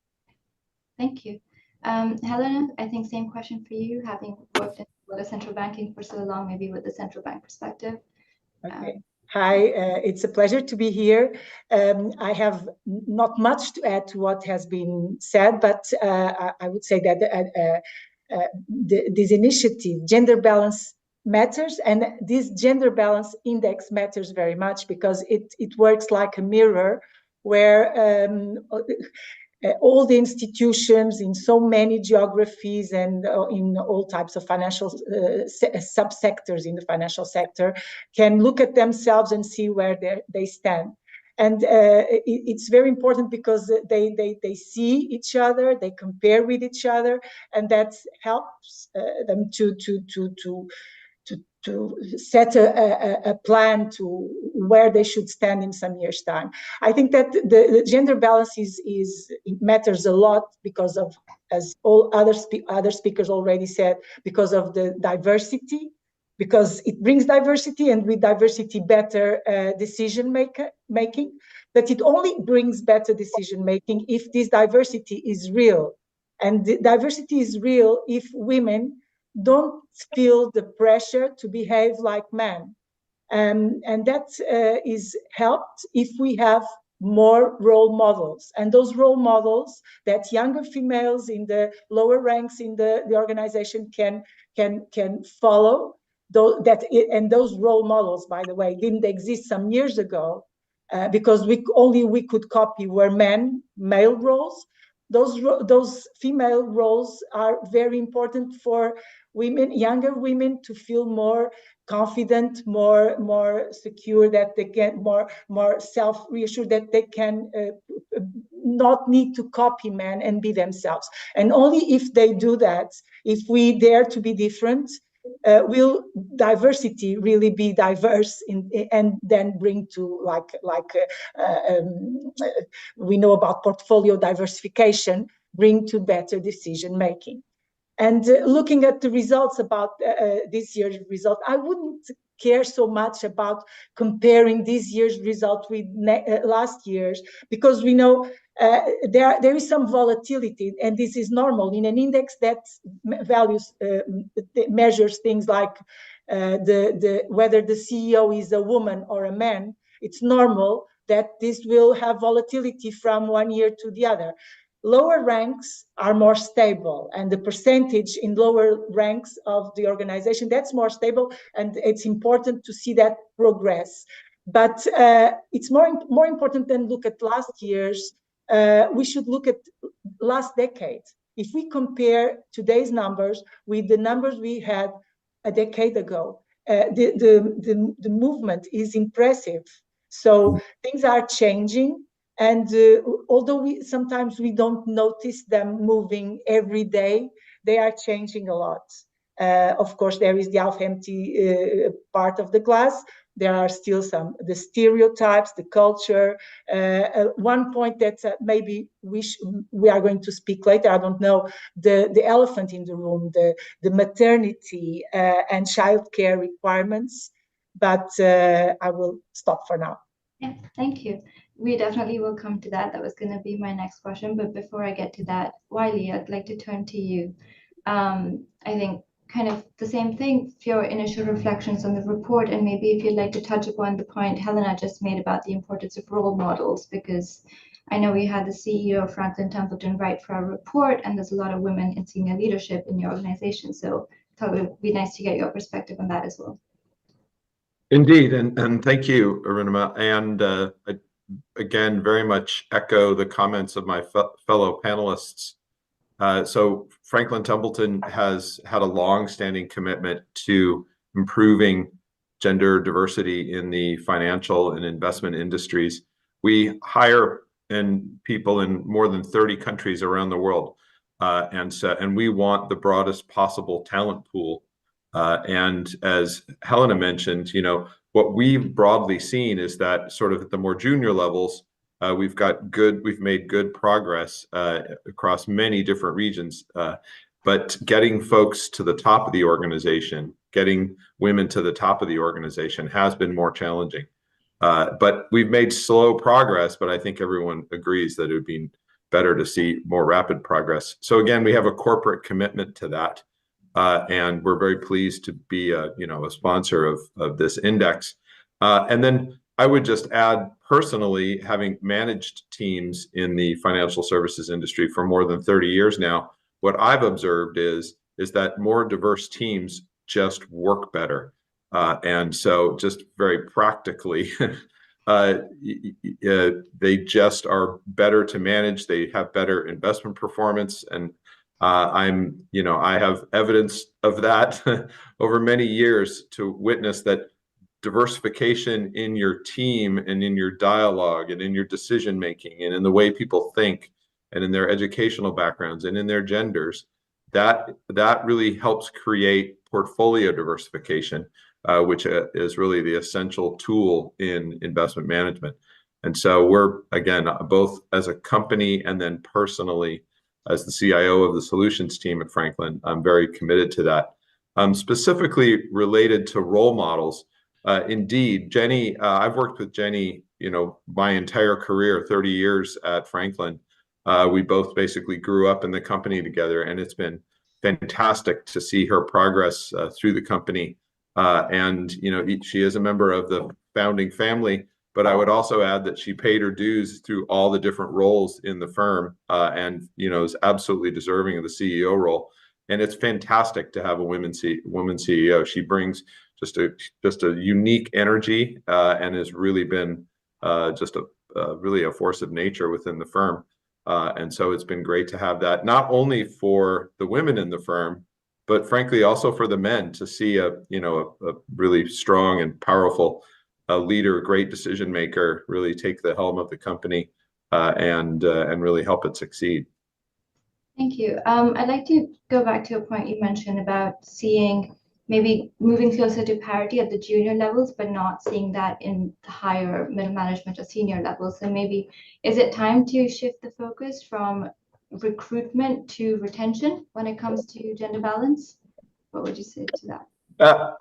Speaker 5: Thank you. Helena, I think same question for you, having worked in central banking for so long, maybe with the central bank perspective.
Speaker 8: Okay. Hi, it's a pleasure to be here. I have not much to add to what has been said, but I would say that this initiative, gender balance matters, and this gender balance index matters very much because it works like a mirror where all the institutions in so many geographies and in all types of financial subsectors in the financial sector can look at themselves and see where they stand. And it's very important because they see each other, they compare with each other, and that helps them to set a plan to where they should stand in some years' time. I think that the gender balance it matters a lot because of, as all other speakers already said, because of the diversity, because it brings diversity, and with diversity better decision making. But it only brings better decision making if this diversity is real, and the diversity is real if women don't feel the pressure to behave like men. And that is helped if we have more role models, and those role models that younger females in the lower ranks in the organization can follow. And those role models, by the way, didn't exist some years ago because we could copy were male roles. Those female roles are very important for women, younger women, to feel more confident, more secure, that they get more self-reassured, that they can not need to copy men and be themselves. And only if they do that, if we dare to be different, will diversity really be diverse and then bring to we know about portfolio diversification, bring to better decision making. And looking at the results about this year's result, I wouldn't care so much about comparing this year's result with last year's, because we know there is some volatility, and this is normal in an index that measures things like whether the CEO is a woman or a man. It's normal that this will have volatility from one year to the other. Lower ranks are more stable, and the percentage in lower ranks of the organization, that's more stable, and it's important to see that progress. But it's more important than look at last year's. We should look at last decade. If we compare today's numbers with the numbers we had a decade ago, the movement is impressive. So things are changing. And although sometimes we don't notice them moving every day, they are changing a lot. Of course, there is the half-empty part of the glass. There are still the stereotypes, the culture. One point that maybe we are going to speak later, I don't know, the elephant in the room, the maternity and childcare requirements. But I will stop for now.
Speaker 5: Yeah, thank you. We definitely will come to that. That was going to be my next question. But before I get to that, Wiley, I'd like to turn to you. I think kind of the same thing for your initial reflections on the report, and maybe if you'd like to touch upon the point Helena just made about the importance of role models, because I know we had the CEO, Franklin Templeton, write for our report, and there's a lot of women in senior leadership in your organization. So I thought it would be nice to get your perspective on that as well.
Speaker 9: Indeed, and thank you, Arunima. And I, again, very much echo the comments of my fellow panelists. So Franklin Templeton has had a long-standing commitment to improving gender diversity in the financial and investment industries. We hire people in more than 30 countries around the world, and we want the broadest possible talent pool. And as Helena mentioned, what we've broadly seen is that sort of at the more junior levels, we've made good progress across many different regions. But getting folks to the top of the organization, getting women to the top of the organization has been more challenging. But we've made slow progress, but I think everyone agrees that it would be better to see more rapid progress. So again, we have a corporate commitment to that. And we're very pleased to be a sponsor of this index. And then I would just add, personally, having managed teams in the financial services industry for more than 30 years now, what I've observed is that more diverse teams just work better. And so just very practically, they just are better to manage. They have better investment performance. And I have evidence of that over many years to witness that diversification in your team and in your dialogue and in your decision making and in the way people think and in their educational backgrounds and in their genders, that really helps create portfolio diversification, which is really the essential tool in investment management. And so we're, again, both as a company and then personally as the CIO of the solutions team at Franklin, I'm very committed to that. Specifically related to role models, indeed, Jenny, I've worked with Jenny, my entire career, 30 years at Franklin. We both basically grew up in the company together, and it's been fantastic to see her progress through the company. And she is a member of the founding family, but I would also add that she paid her dues through all the different roles in the firm, and is absolutely deserving of the CEO role. And it's fantastic to have a woman CEO. She brings just a unique energy, and has really been just really a force of nature within the firm. And so it's been great to have that, not only for the women in the firm, but frankly also for the men, to see a really strong and powerful leader, great decision maker, really take the helm of the company and really help it succeed.
Speaker 5: Thank you. I'd like to go back to a point you mentioned about seeing maybe moving closer to parity at the junior levels, but not seeing that in the higher middle management or senior levels. So maybe, is it time to shift the focus from recruitment to retention when it comes to gender balance? What would you say to that?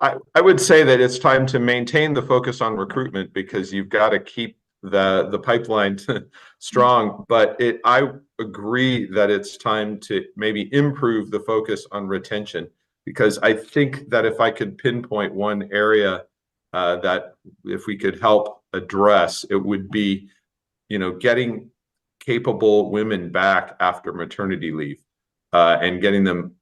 Speaker 9: I would say that it's time to maintain the focus on recruitment, because you've got to keep the pipeline strong. But I agree that it's time to maybe improve the focus on retention, because I think that if I could pinpoint one area that if we could help address, it would be, getting capable women back after maternity leave and getting them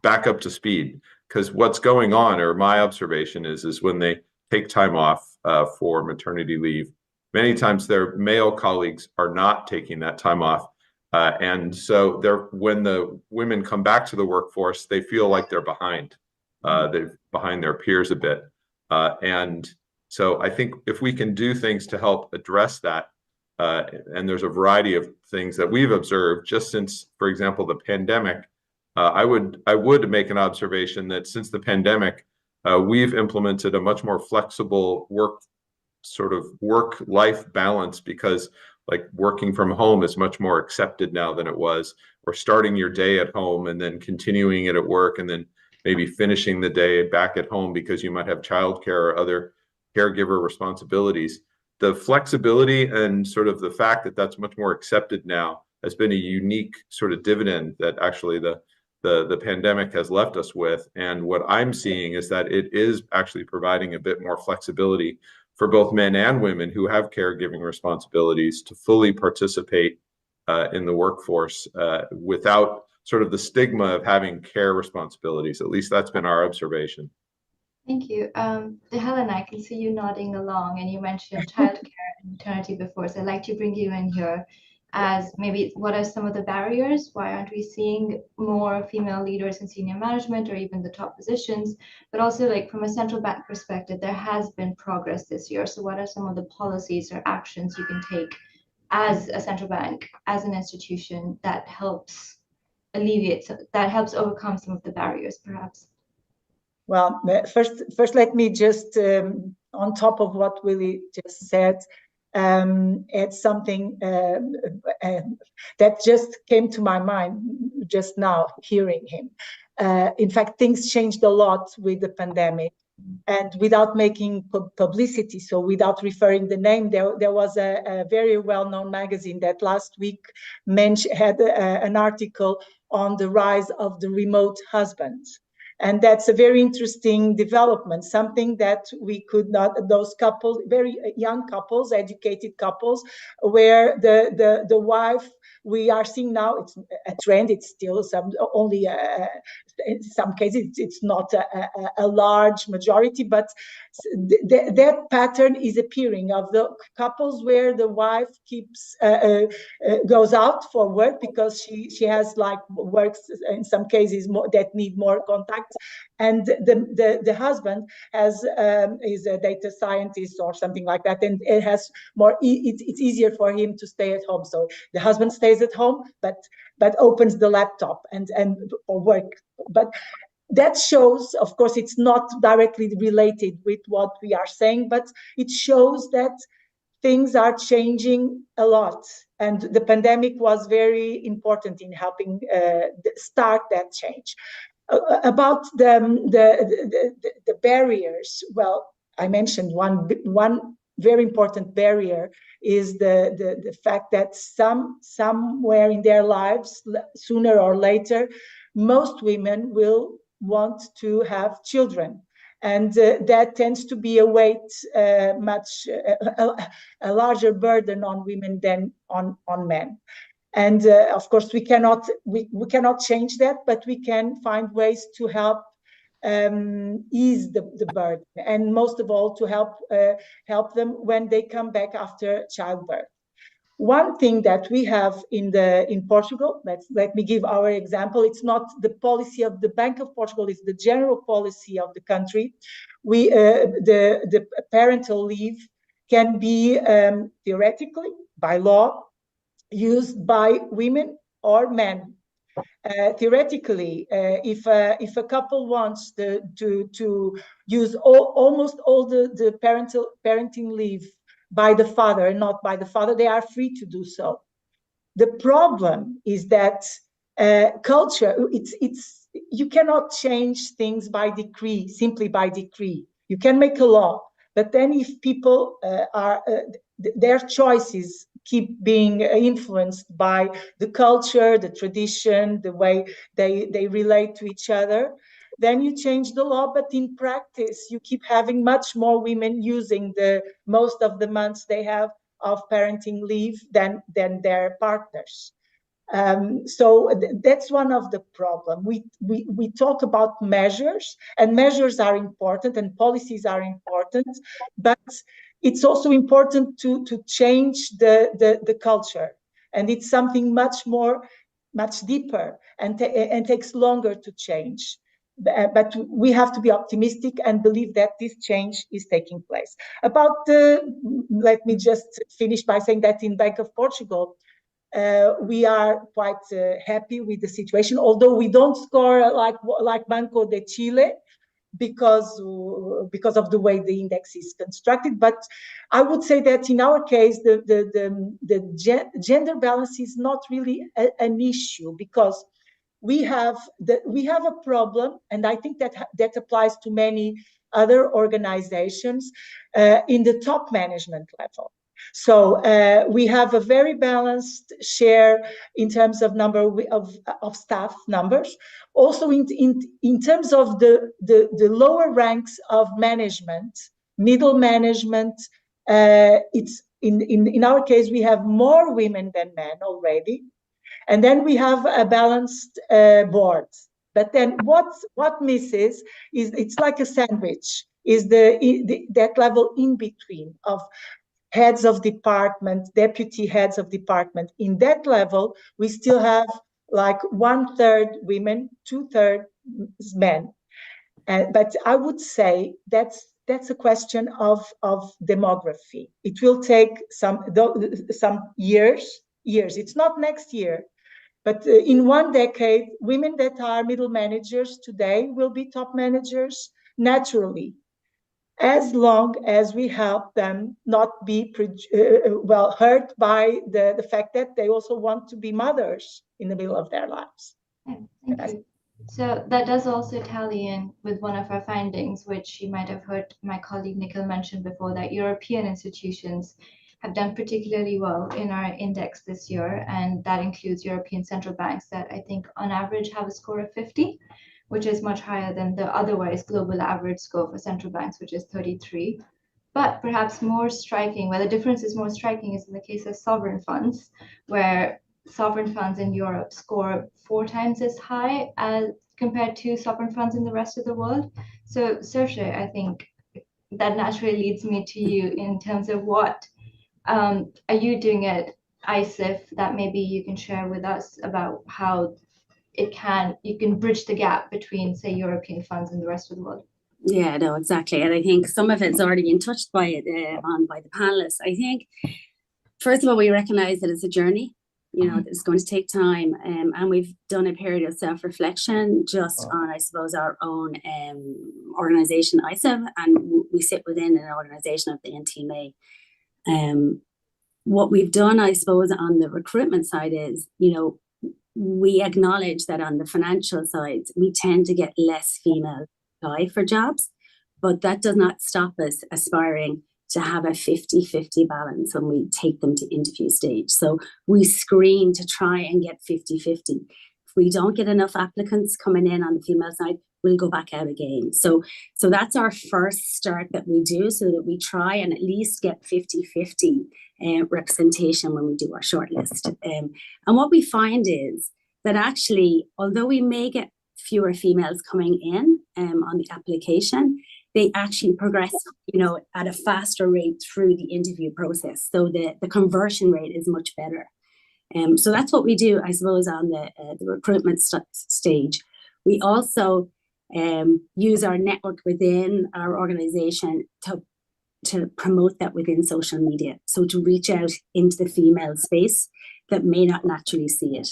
Speaker 9: back up to speed. Because what's going on, or my observation is when they take time off for maternity leave, many times their male colleagues are not taking that time off. And so when the women come back to the workforce, they feel like they're behind. They're behind their peers a bit. And so I think if we can do things to help address that, and there's a variety of things that we've observed just since, for example, the pandemic, I would make an observation that since the pandemic, we've implemented a much more flexible work-life balance, because working from home is much more accepted now than it was, or starting your day at home and then continuing it at work, and then maybe finishing the day back at home because you might have childcare or other caregiver responsibilities. The flexibility and the fact that that's much more accepted now has been a unique dividend that actually the pandemic has left us with. And what I'm seeing is that it is actually providing a bit more flexibility for both men and women who have caregiving responsibilities to fully participate in the workforce without the stigma of having care responsibilities. At least that's been our observation.
Speaker 5: Thank you. Helen, I can see you nodding along, and you mentioned childcare and maternity before, so I'd like to bring you in here as maybe what are some of the barriers? Why aren't we seeing more female leaders in senior management or even the top positions? But also, from a central bank perspective, there has been progress this year. So what are some of the policies or actions you can take as a central bank, as an institution, that helps overcome some of the barriers, perhaps?
Speaker 8: Well, first, let me just, on top of what Willie just said, add something that just came to my mind just now, hearing him. In fact, things changed a lot with the pandemic, and without making publicity, so without referring the name, there was a very well-known magazine that last week had an article on the rise of the remote husband. And that's a very interesting development, something that we could not, those couples, very young couples, educated couples, where the wife, we are seeing now, it's a trend, it's still only in some cases it's not a large majority, but that pattern is appearing of the couples where the wife keeps goes out for work because she has like works in some cases more, that need more contacts, and the husband has is a data scientist or something like that, and it has more it's easier for him to stay at home. So the husband stays at home, but opens the laptop and for work. But that shows, of course, it's not directly related with what we are saying, but it shows that things are changing a lot, and the pandemic was very important in helping start that change. About the barriers, well, I mentioned one very important barrier is the fact that somewhere in their lives, sooner or later, most women will want to have children, and that tends to be a weight much a larger burden on women than on men. And of course we cannot change that, but we can find ways to help ease the burden, and most of all to help them when they come back after childbirth. One thing that we have in Portugal, let me give our example. It's not the policy of the Bank of Portugal; it's the general policy of the country. We the parental leave can be theoretically by law used by women or men. Theoretically, if a couple wants to use almost all the parenting leave by the father and not by the father, they are free to do so. The problem is that culture, you cannot change things by decree, simply by decree. You can make a law, but then if people their choices keep being influenced by the culture, the tradition, the way they relate to each other, then you change the law, but in practice, you keep having much more women using most of the months they have of parenting leave than their partners. So that's one of the problems. We talk about measures, and measures are important, and policies are important, but it's also important to change the culture, and it's something much deeper and takes longer to change. But we have to be optimistic and believe that this change is taking place. Let me just finish by saying that in Bank of Portugal, we are quite happy with the situation, although we don't score like Banco de Chile because of the way the index is constructed. But I would say that in our case, the gender balance is not really an issue, because we have a problem, and I think that applies to many other organizations in the top management level. So we have a very balanced share in terms of number of staff numbers. Also in terms of the lower ranks of management, middle management, it's in our case we have more women than men already, and then we have a balanced board. But then what misses is, it's like a sandwich, is that level in between of heads of department, deputy heads of department. In that level, we still have like 1/3 women, 2/3 men. But I would say that's a question of demography. It will take some years. It's not next year, but in 1 decade, women that are middle managers today will be top managers naturally, as long as we help them not be hurt by the fact that they also want to be mothers in the middle of their lives.
Speaker 5: Thank you. So that does also tally in with one of our findings, which you might have heard my colleague Nikhil mention before, that European institutions have done particularly well in our index this year, and that includes European central banks that I think on average have a score of 50, which is much higher than the otherwise global average score for central banks, which is 33. But perhaps more striking, where the difference is more striking, is in the case of sovereign funds, where sovereign funds in Europe score 4 times as high as compared to sovereign funds in the rest of the world. So Saoirse, I think that naturally leads me to you in terms of what are you doing at ISIF that maybe you can share with us about how you can bridge the gap between, say, European funds and the rest of the world.
Speaker 7: Yeah, no, exactly. And I think some of it's already been touched by the panelists. I think, first of all, we recognize that it's a journey, that it's going to take time. And we've done a period of self-reflection just on, I suppose, our own organization, ISIF, and we sit within an organization of the NTMA. What we've done, I suppose, on the recruitment side is, we acknowledge that on the financial side, we tend to get less female apply for jobs, but that does not stop us aspiring to have a 50-50 balance when we take them to interview stage. So we screen to try and get 50-50. If we don't get enough applicants coming in on the female side, we'll go back out again. So that's our first start that we do, so that we try and at least get 50-50 representation when we do our shortlist. And what we find is that actually, although we may get fewer females coming in on the application, they actually progress, at a faster rate through the interview process. So the conversion rate is much better. So that's what we do, I suppose, on the recruitment stage. We also use our network within our organization to promote that within social media. So to reach out into the female space that may not naturally see it.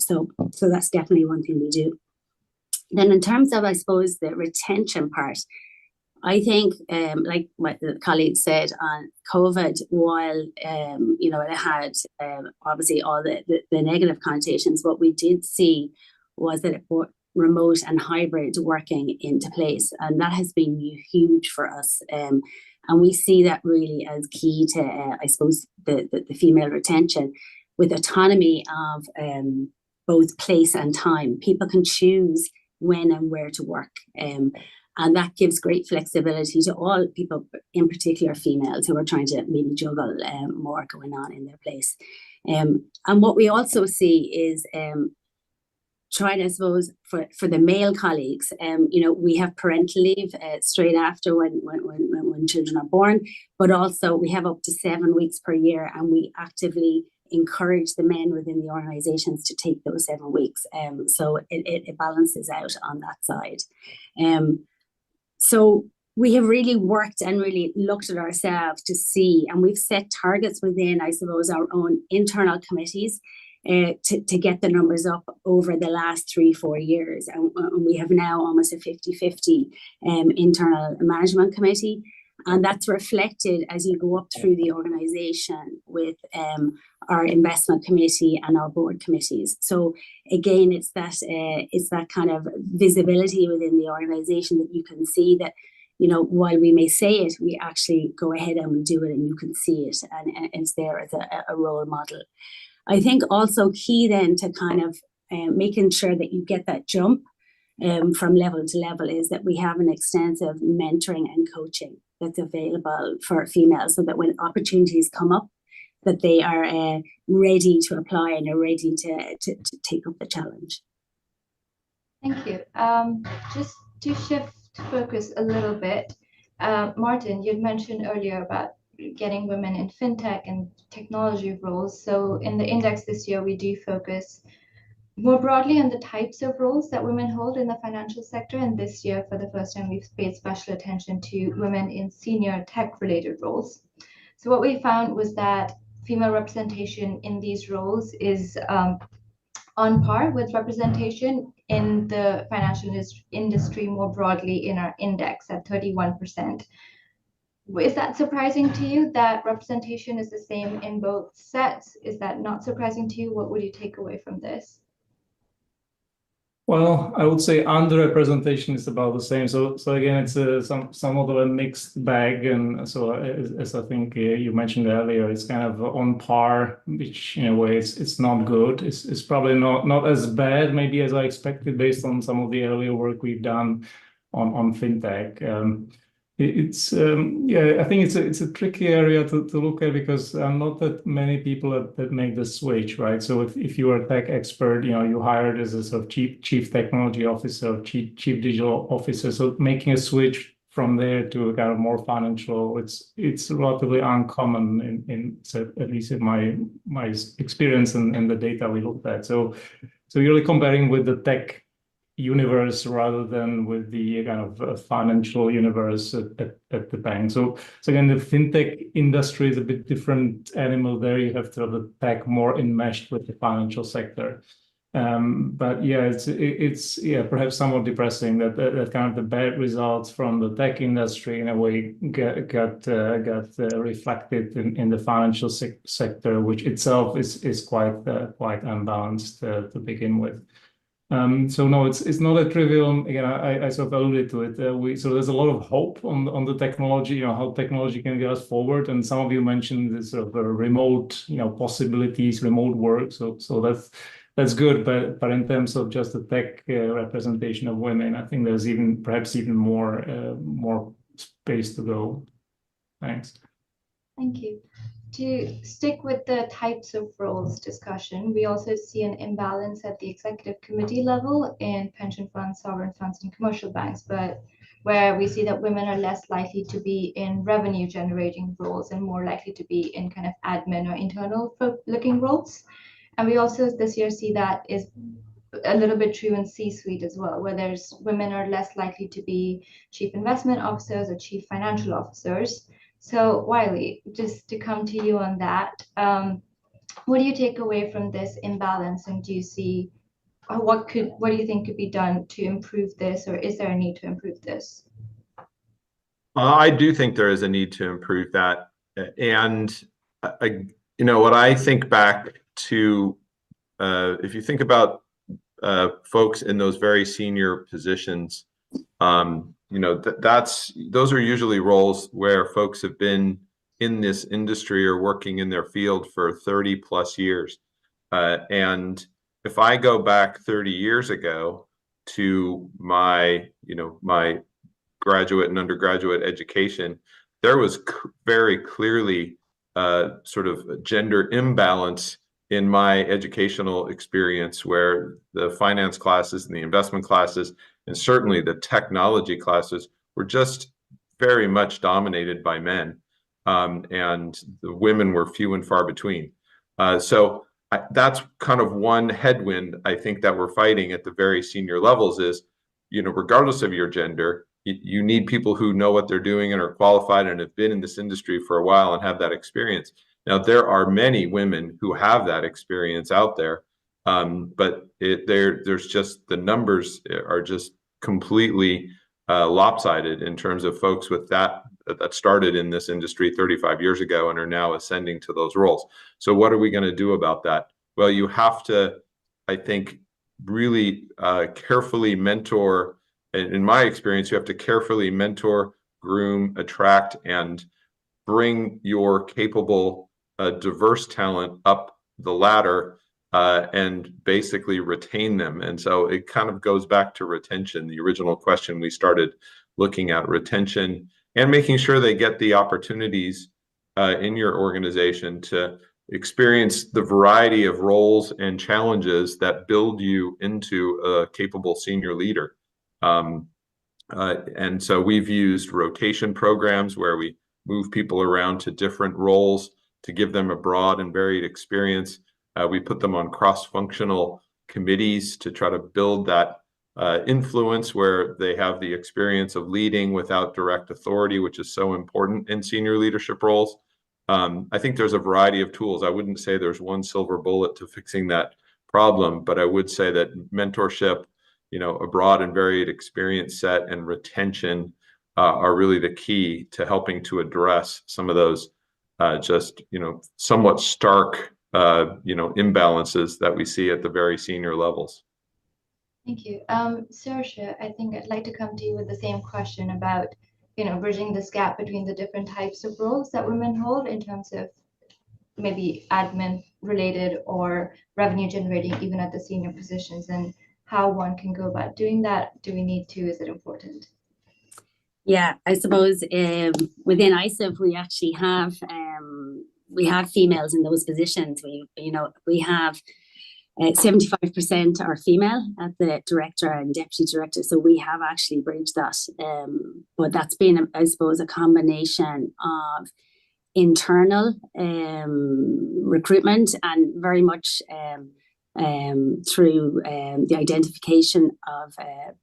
Speaker 7: So that's definitely one thing we do. Then in terms of, I suppose, the retention part, I think, like what the colleague said on COVID, while, it had obviously all the negative connotations, what we did see was that it brought remote and hybrid working into place. And that has been huge for us. And we see that really as key to, I suppose, the female retention, with autonomy of both place and time. People can choose when and where to work. And that gives great flexibility to all people, in particular females, who are trying to maybe juggle more going on in their place. And what we also see is trying, I suppose, for the male colleagues, we have parental leave straight after when children are born, but also we have up to 7 weeks per year, and we actively encourage the men within the organizations to take those 7 weeks. So it balances out on that side. So we have really worked and really looked at ourselves to see, and we've set targets within, I suppose, our own internal committees to get the numbers up over the last 3-4 years. And we have now almost a 50-50 internal management committee. And that's reflected as you go up through the organization with our investment committee and our board committees. So again, it's that kind of visibility within the organization that you can see that, while we may say it, we actually go ahead and we do it, and you can see it, and it's there as a role model. I think also key then to kind of making sure that you get that jump from level to level is that we have an extensive mentoring and coaching that's available for females, so that when opportunities come up, that they are ready to apply and are ready to take up the challenge.
Speaker 5: Thank you. Just to shift focus a little bit, Martin, you'd mentioned earlier about getting women in fintech and technology roles. So in the index this year, we do focus more broadly on the types of roles that women hold in the financial sector. And this year, for the first time, we've paid special attention to women in senior tech-related roles. So what we found was that female representation in these roles is on par with representation in the financial industry more broadly in our index at 31%. Is that surprising to you that representation is the same in both sets? Is that not surprising to you? What would you take away from this?
Speaker 6: Well, I would say underrepresentation is about the same. So again, it's somewhat of a mixed bag, and so as I think you mentioned earlier, it's kind of on par, which in a way it's not good. It's probably not as bad maybe as I expected based on some of the earlier work we've done on fintech. It's yeah, I think it's a tricky area to look at because not that many people that make the switch, right? So if you are a tech expert, you hired as a sort of chief technology officer, chief digital officer. So making a switch from there to a kind of more financial, it's relatively uncommon at least in my experience and the data we looked at. So you're really comparing with the tech universe rather than with the kind of financial universe at the bank. So again, the fintech industry is a bit different animal there. You have to have the tech more enmeshed with the financial sector. But yeah, it's perhaps somewhat depressing that kind of the bad results from the tech industry in a way got reflected in the financial sector, which itself is quite unbalanced to begin with. So no, it's not a trivial. Again, I sort of alluded to it. So there's a lot of hope on the technology, how technology can get us forward. And some of you mentioned this sort of remote, possibilities, remote work. So that's good. But in terms of just the tech representation of women, I think there's perhaps even more space to go. Thanks.
Speaker 5: Thank you. To stick with the types of roles discussion, we also see an imbalance at the executive committee level in pension funds, sovereign funds, and commercial banks, but where we see that women are less likely to be in revenue generating roles and more likely to be in kind of admin or internal looking roles. And we also this year see that is a little bit true in C-suite as well, where women are less likely to be chief investment officers or chief financial officers. So Wiley, just to come to you on that, what do you take away from this imbalance, and do you see what do you think could be done to improve this, or is there a need to improve this?
Speaker 9: I do think there is a need to improve that, and what I think back to, if you think about folks in those very senior positions. Those are usually roles where folks have been in this industry or working in their field for 30 plus years. And if I go back 30 years ago to my graduate and undergraduate education, there was very clearly sort of gender imbalance in my educational experience, where the finance classes and the investment classes and certainly the technology classes were just very much dominated by men, and the women were few and far between. So that's kind of one headwind I think that we're fighting at the very senior levels is, regardless of your gender, you need people who know what they're doing and are qualified and have been in this industry for a while and have that experience. Now, there are many women who have that experience out there, but there's just the numbers are just completely lopsided in terms of folks with that started in this industry 35 years ago and are now ascending to those roles. So what are we going to do about that? Well, you have to, I think, really carefully mentor. In my experience, you have to carefully mentor, groom, attract, and bring your capable, diverse talent up the ladder and basically retain them. And so it kind of goes back to retention, the original question we started looking at, retention, and making sure they get the opportunities in your organization to experience the variety of roles and challenges that build you into a capable senior leader. And so we've used rotation programs where we move people around to different roles to give them a broad and varied experience. We put them on cross-functional committees to try to build that influence where they have the experience of leading without direct authority, which is so important in senior leadership roles. I think there's a variety of tools. I wouldn't say there's one silver bullet to fixing that problem, but I would say that mentorship, a broad and varied experience set, and retention are really the key to helping to address some of those somewhat stark imbalances that we see at the very senior levels.
Speaker 5: Thank you. Saoirse, I think I'd like to come to you with the same question about, bridging this gap between the different types of roles that women hold in terms of maybe admin related or revenue generating, even at the senior positions, and how one can go about doing that. Do we need to? Is it important?
Speaker 7: Yeah, I suppose within ISIF we actually have females in those positions. We have 75% are female at the director and deputy director, so we have actually bridged that. But that's been, I suppose, a combination of internal recruitment and very much through the identification of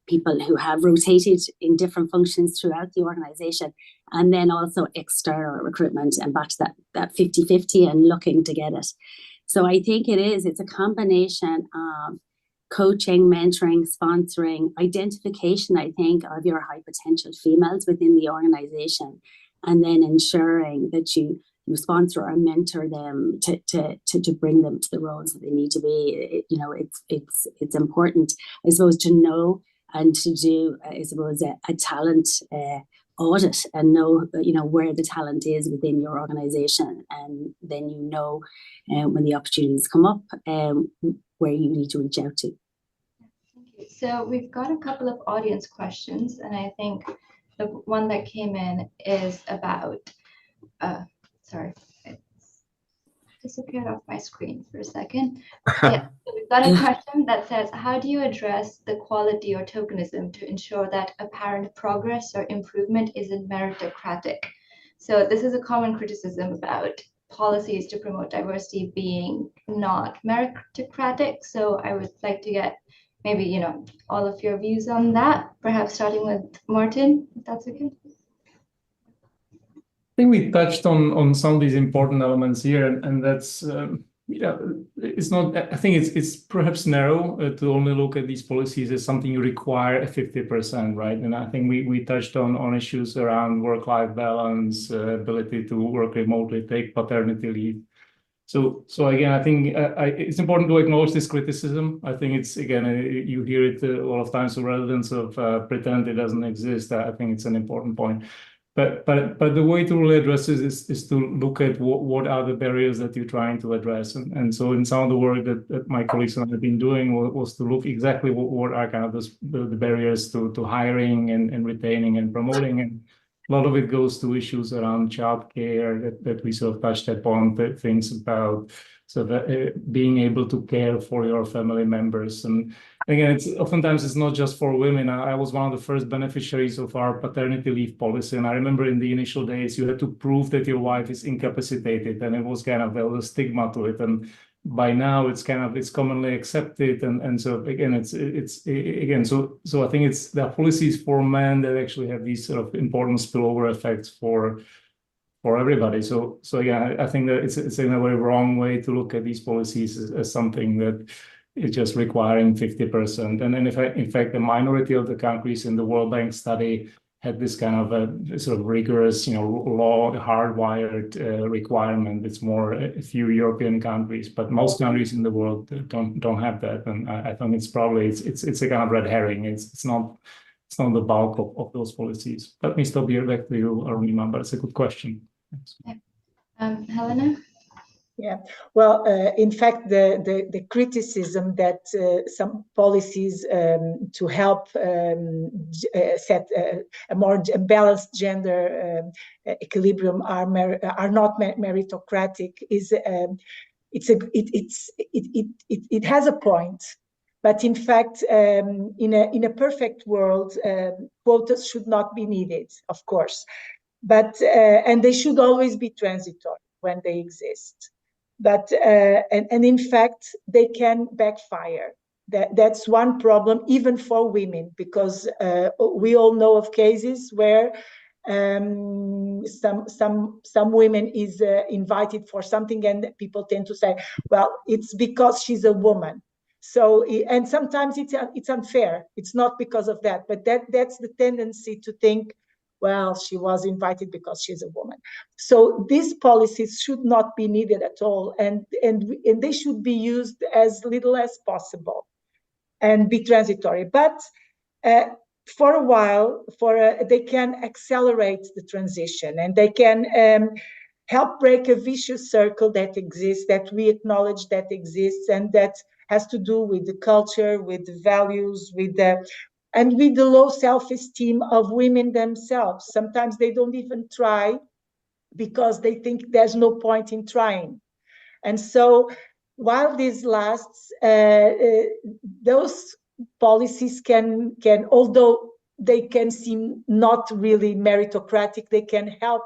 Speaker 7: people who have rotated in different functions throughout the organization, and then also external recruitment, and back to that 50-50 and looking to get it. So I think it's a combination of coaching, mentoring, sponsoring, identification, I think, of your high potential females within the organization, and then ensuring that you sponsor or mentor them to bring them to the roles that they need to be. It's important, I suppose, to know and to do, I suppose, a talent audit and know where the talent is within your organization, and then when the opportunities come up, where you need to reach out to.
Speaker 5: Thank you. So we've got a couple of audience questions, and I think the one that came in is about sorry, it's disappeared off my screen for a second. Yeah, we've got a question that says, how do you address the quality or tokenism to ensure that apparent progress or improvement isn't meritocratic? So this is a common criticism about policies to promote diversity being not meritocratic. So I would like to get maybe, all of your views on that, perhaps starting with Martin, if that's okay.
Speaker 6: I think we touched on some of these important elements here, and that's it's not. I think it's perhaps narrow to only look at these policies as something you require a 50%, right? And I think we touched on issues around work-life balance, ability to work remotely, take paternity leave. So again, I think it's important to acknowledge this criticism. I think it's, again, you hear it a lot of times. So rather than sort of pretend it doesn't exist, I think it's an important point. But the way to really address this is to look at what are the barriers that you're trying to address. And so in some of the work that my colleagues have been doing was to look exactly what are kind of the barriers to hiring and retaining and promoting. And a lot of it goes to issues around childcare that we sort of touched upon, things about sort of being able to care for your family members. And again, oftentimes it's not just for women. I was one of the first beneficiaries of our paternity leave policy. And I remember in the initial days, you had to prove that your wife is incapacitated. And it was kind of, there was a stigma to it. And by now it's commonly accepted. And so again, so I think it's the policies for men that actually have these sort of important spillover effects for everybody. So again, I think that it's in a very wrong way to look at these policies as something that is just requiring 50%. And then in fact, the minority of the countries in the World Bank study had this kind of a sort of rigorous, law hardwired requirement. It's more a few European countries, but most countries in the world don't have that. And I think it's probably it's a kind of red herring. It's not the bulk of those policies. Let me stop here. Back to you, Arunima, but it's a good question.
Speaker 5: Yeah. Helena?
Speaker 8: Yeah, well, in fact, the criticism that some policies to help set a more balanced gender equilibrium are not meritocratic is it has a point, but in fact, in a perfect world, quotas should not be needed, of course, but and they should always be transitory when they exist. But and in fact, they can backfire. That's one problem, even for women, because we all know of cases where some women is invited for something, and people tend to say, "Well, it's because she's a woman." So, and sometimes it's unfair. It's not because of that, but that's the tendency to think, well, she was invited because she's a woman. So these policies should not be needed at all, and they should be used as little as possible and be transitory. But for a while, they can accelerate the transition, and they can help break a vicious circle that exists, that we acknowledge that exists, and that has to do with the culture, with the values, with the and with the low self-esteem of women themselves. Sometimes they don't even try because they think there's no point in trying. And so while this lasts, those policies can, although they can seem not really meritocratic, they can help.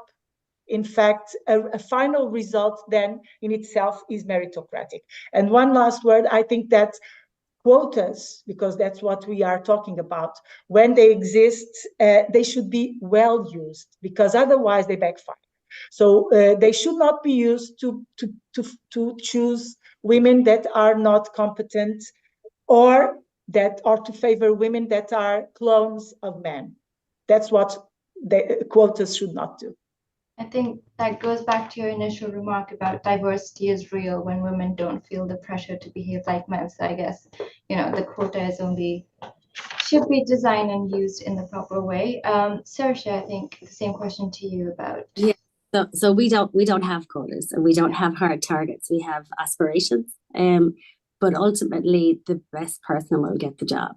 Speaker 8: In fact, a final result then in itself is meritocratic. And one last word, I think that quotas, because that's what we are talking about, when they exist, they should be well used, because otherwise they backfire. So they should not be used to choose women that are not competent, or to favor women that are clones of men. That's what the quotas should not do.
Speaker 5: I think that goes back to your initial remark about diversity is real when women don't feel the pressure to behave like men. So I guess, the quota is should be designed and used in the proper way. Saoirse, I think the same question to you about.
Speaker 7: Yeah. So we don't have quotas, and we don't have hard targets. We have aspirations. But ultimately the best person will get the job,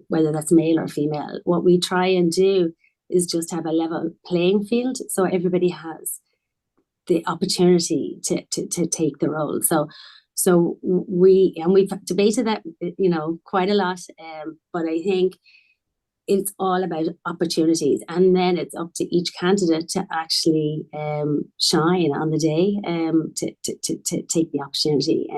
Speaker 7: whether that's male or female. What we try and do is just have a level playing field, so everybody has the opportunity to take the role. So we've debated that, quite a lot, but I think it's all about opportunities, and then it's up to each candidate to actually shine on the day, to take the opportunity.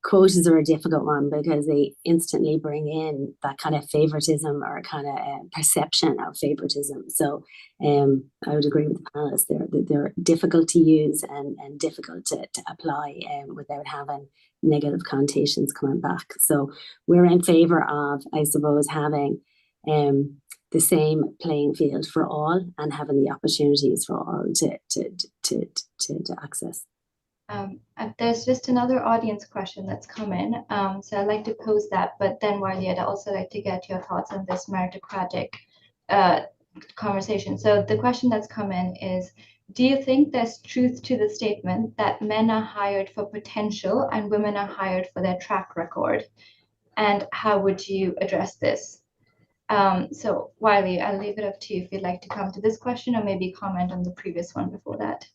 Speaker 7: Quotas are a difficult one because they instantly bring in that kind of favoritism, or kind of perception of favoritism. So I would agree with the panelists. They're difficult to use and difficult to apply without having negative connotations coming back. So we're in favor of, I suppose, having the same playing field for all, and having the opportunities for all to access.
Speaker 5: There's just another audience question that's come in, so I'd like to pose that, but then Wiley, I'd also like to get your thoughts on this meritocratic conversation. So the question that's come in is, do you think there's truth to the statement that men are hired for potential and women are hired for their track record? And how would you address this? So Wiley, I'll leave it up to you if you'd like to come to this question, or maybe comment on the previous one before that.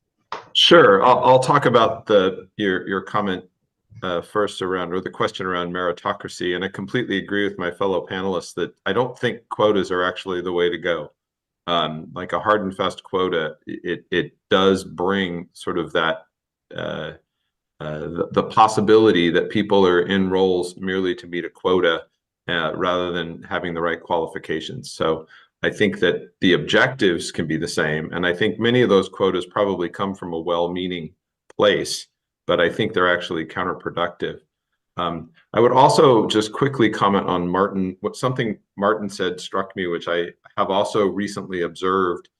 Speaker 9: Sure, I'll talk about your comment first around, or the question around meritocracy, and I completely agree with my fellow panelists that I don't think quotas are actually the way to go. Like a hard and fast quota, it does bring sort of that the possibility that people are in roles merely to meet a quota rather than having the right qualifications. So I think that the objectives can be the same, and I think many of those quotas probably come from a well-meaning place, but I think they're actually counterproductive. I would also just quickly comment on something Martin said struck me, which I have also recently observed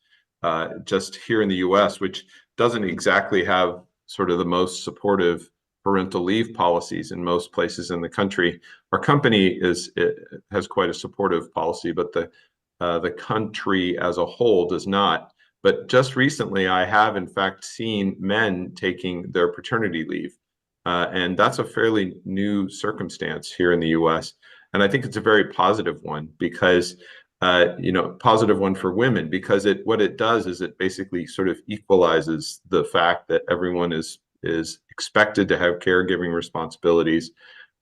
Speaker 9: just here in the US, which doesn't exactly have sort of the most supportive parental leave policies in most places in the country. Our company has quite a supportive policy, but the country as a whole does not. But just recently, I have in fact seen men taking their paternity leave. And that's a fairly new circumstance here in the US. And I think it's a very positive one because, positive one for women, because what it does is it basically sort of equalizes the fact that everyone is expected to have caregiving responsibilities.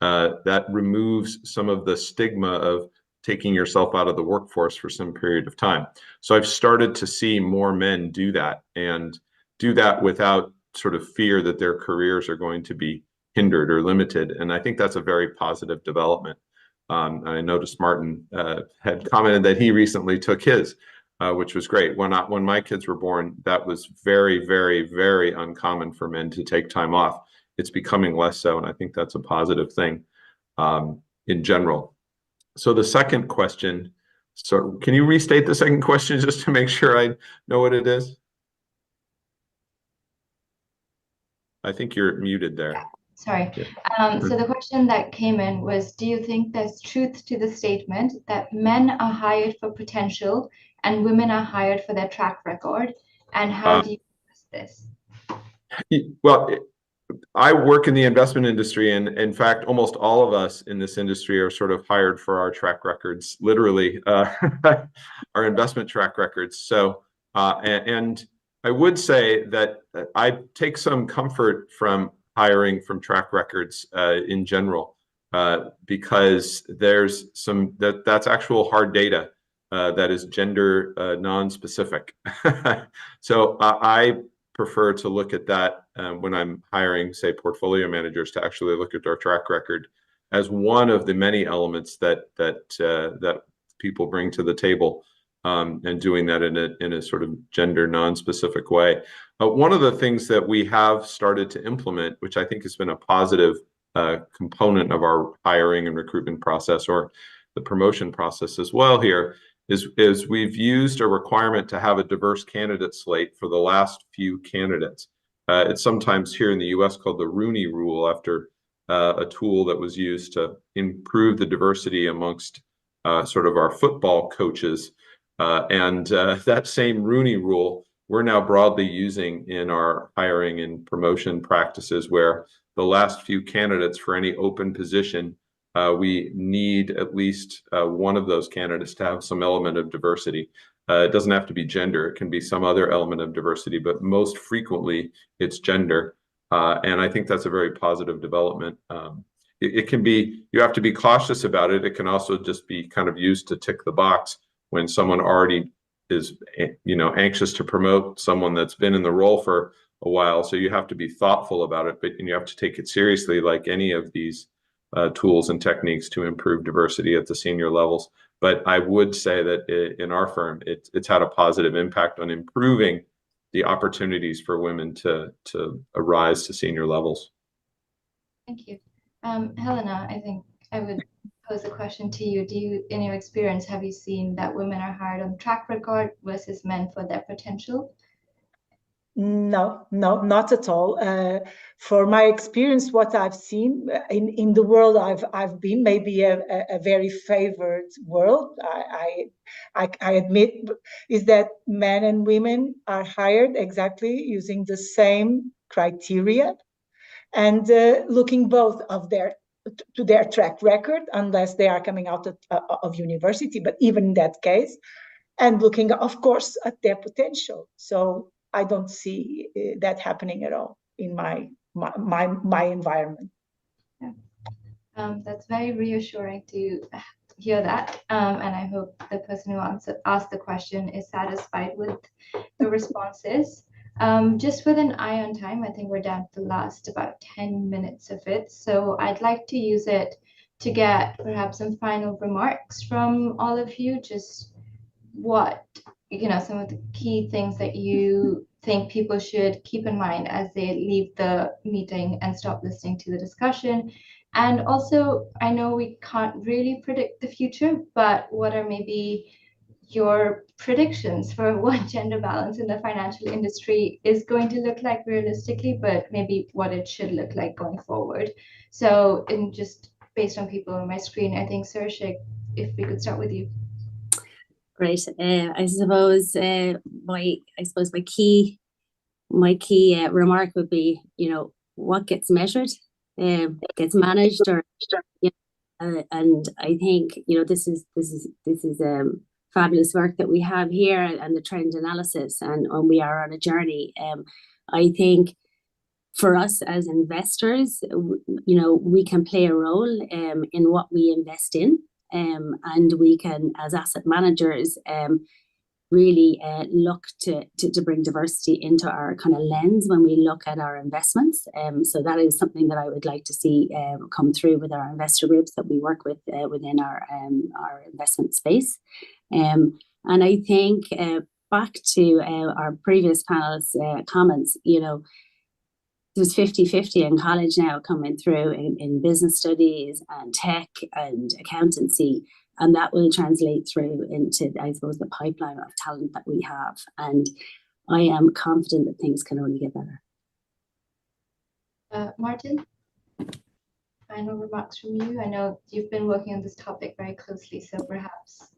Speaker 9: That removes some of the stigma of taking yourself out of the workforce for some period of time. So I've started to see more men do that, and do that without sort of fear that their careers are going to be hindered or limited. And I think that's a very positive development. I noticed Martin had commented that he recently took his, which was great. When my kids were born, that was very, very, very uncommon for men to take time off. It's becoming less so, and I think that's a positive thing in general. So the second question, so can you restate the second question just to make sure I know what it is? I think you're muted there.
Speaker 5: Sorry. So the question that came in was, do you think there's truth to the statement that men are hired for potential and women are hired for their track record? And how do you address this?
Speaker 9: Well, I work in the investment industry, and in fact, almost all of us in this industry are sort of hired for our track records, literally, our investment track records. So, and I would say that I take some comfort from hiring from track records in general, because there's some that's actual hard data that is gender non-specific. So I prefer to look at that when I'm hiring, say, portfolio managers, to actually look at our track record as one of the many elements that people bring to the table, and doing that in a sort of gender non-specific way. One of the things that we have started to implement, which I think has been a positive component of our hiring and recruitment process, or the promotion process as well here, is we've used a requirement to have a diverse candidate slate for the last few candidates. It's sometimes here in the US called the Rooney Rule, after a tool that was used to improve the diversity amongst sort of our football coaches. And that same Rooney Rule, we're now broadly using in our hiring and promotion practices, where the last few candidates for any open position, we need at least one of those candidates to have some element of diversity. It doesn't have to be gender, it can be some other element of diversity, but most frequently it's gender. And I think that's a very positive development. It can be, you have to be cautious about it. It can also just be kind of used to tick the box when someone already is, anxious to promote someone that's been in the role for a while. So you have to be thoughtful about it, but you have to take it seriously, like any of these tools and techniques to improve diversity at the senior levels. But I would say that in our firm, it's had a positive impact on improving the opportunities for women to rise to senior levels.
Speaker 5: Thank you. Helena, I think I would pose a question to you. In your experience, have you seen that women are hired on track record versus men for their potential?
Speaker 8: No, not at all. For my experience, what I've seen in the world I've been, maybe a very favored world, I admit, is that men and women are hired exactly using the same criteria, and looking both to their track record, unless they are coming out of university, but even in that case, and looking, of course, at their potential. So I don't see that happening at all in my environment.
Speaker 5: Yeah. That's very reassuring to hear that, and I hope the person who asked the question is satisfied with the responses. Just with an eye on time, I think we're down to the last about 10 minutes of it, so I'd like to use it to get perhaps some final remarks from all of you. Just what, some of the key things that you think people should keep in mind as they leave the meeting and stop listening to the discussion. And also, I know we can't really predict the future, but what are maybe your predictions for what gender balance in the financial industry is going to look like realistically, but maybe what it should look like going forward? So, just based on people on my screen, I think, Saoirse, if we could start with you.
Speaker 7: Great. I suppose my key remark would be, what gets measured gets managed, and I think this is fabulous work that we have here, and the trend analysis, and we are on a journey. I think for us as investors, we can play a role in what we invest in. And we can, as asset managers, really look to bring diversity into our kind of lens when we look at our investments. So that is something that I would like to see come through with our investor groups that we work with within our investment space. And I think back to our previous panel's comments, there's 50-50 in college now coming through in business studies and tech and accountancy, and that will translate through into, I suppose, the pipeline of talent that we have. And I am confident that things can only get better.
Speaker 5: Martin, final remarks from you. I know you've been working on this topic very closely, so perhaps.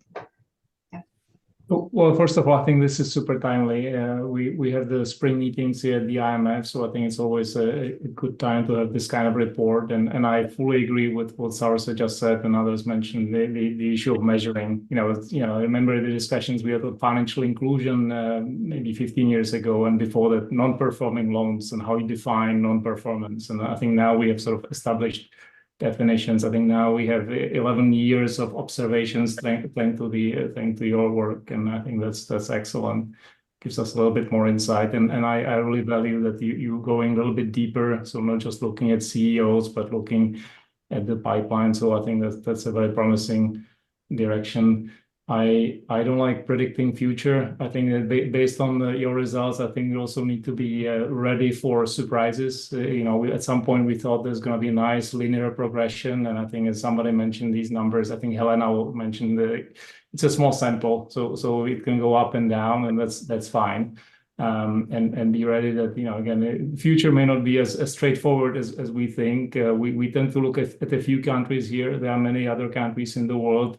Speaker 6: Oh, Well, first of all, I think this is super timely. We have the spring meetings here at the IMF, so I think it's always a good time to have this kind of report. And I fully agree with what Sarasa just said and others mentioned the issue of measuring. I remember the discussions we had with financial inclusion maybe 15 years ago, and before that, non-performing loans and how you define non-performance. And I think now we have sort of established definitions. I think now we have 11 years of observations thanks to your work, and I think that's excellent. Gives us a little bit more insight, and I really value that you going a little bit deeper. So not just looking at CEOs, but looking at the pipeline. So I think that's a very promising direction. I don't like predicting future. I think that based on your results, I think we also need to be ready for surprises. At some point we thought there's going to be a nice linear progression, and I think as somebody mentioned these numbers, I think Helena mentioned it's a small sample, so it can go up and down, and that's fine. And be ready that again, the future may not be as straightforward as we think. We tend to look at a few countries here. There are many other countries in the world.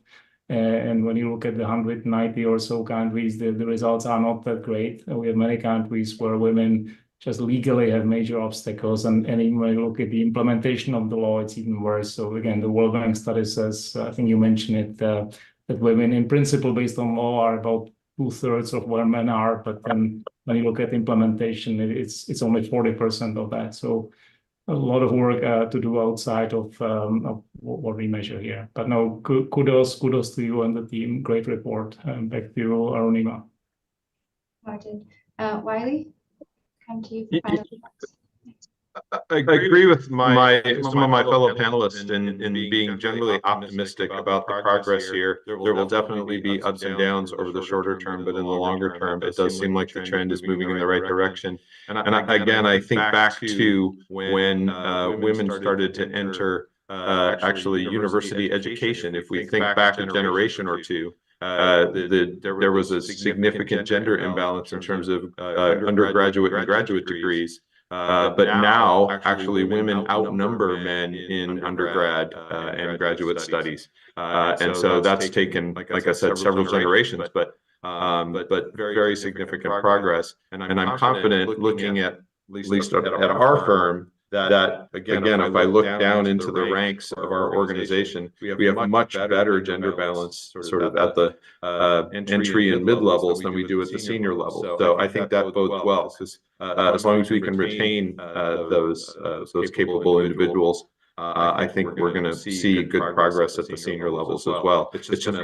Speaker 6: And when you look at the 190 or so countries, the results are not that great. We have many countries where women just legally have major obstacles. And even when you look at the implementation of the law, it's even worse. So again, the World Bank study says, I think you mentioned it, that women in principle based on law are about 2/3 of where men are. But then when you look at implementation, it's only 40% of that. So a lot of work to do outside of what we measure here. But no, kudos to you and the team. Great report. Back to you, Arunima.
Speaker 5: Martin. Wiley, come to you for final remarks.
Speaker 9: I agree with some of my fellow panelists in being generally optimistic about the progress here. There will definitely be ups and downs over the shorter term, but in the longer term, it does seem like the trend is moving in the right direction. And again, I think back to when women started to enter actually university education. If we think back a generation or two, there was a significant gender imbalance in terms of undergraduate and graduate degrees. But now, actually, women outnumber men in undergrad and graduate studies, and so that's taken, like I said, several generations, but very significant progress. And I'm confident, looking at least at our firm, that again, if I look down into the ranks of our organization, we have much better gender balance sort of at the entry and mid levels than we do at the senior level. So I think that bodes well, because as long as we can retain those capable individuals, I think we're going to see good progress at the senior levels as well. It's not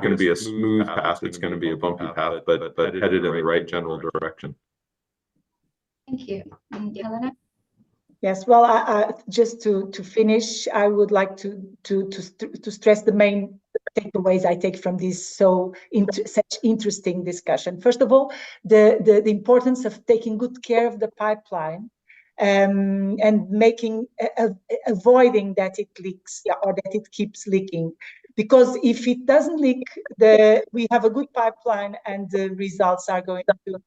Speaker 9: going to be a smooth path. It's going to be a bumpy path, but headed in the right general direction.
Speaker 5: Thank you. And Helena?
Speaker 8: Yes, well, just to finish, I would like to stress the main takeaways I take from this such interesting discussion. First of all, the importance of taking good care of the pipeline and avoiding that it leaks or that it keeps leaking. Because if it doesn't leak, we have a good pipeline and the results are going to,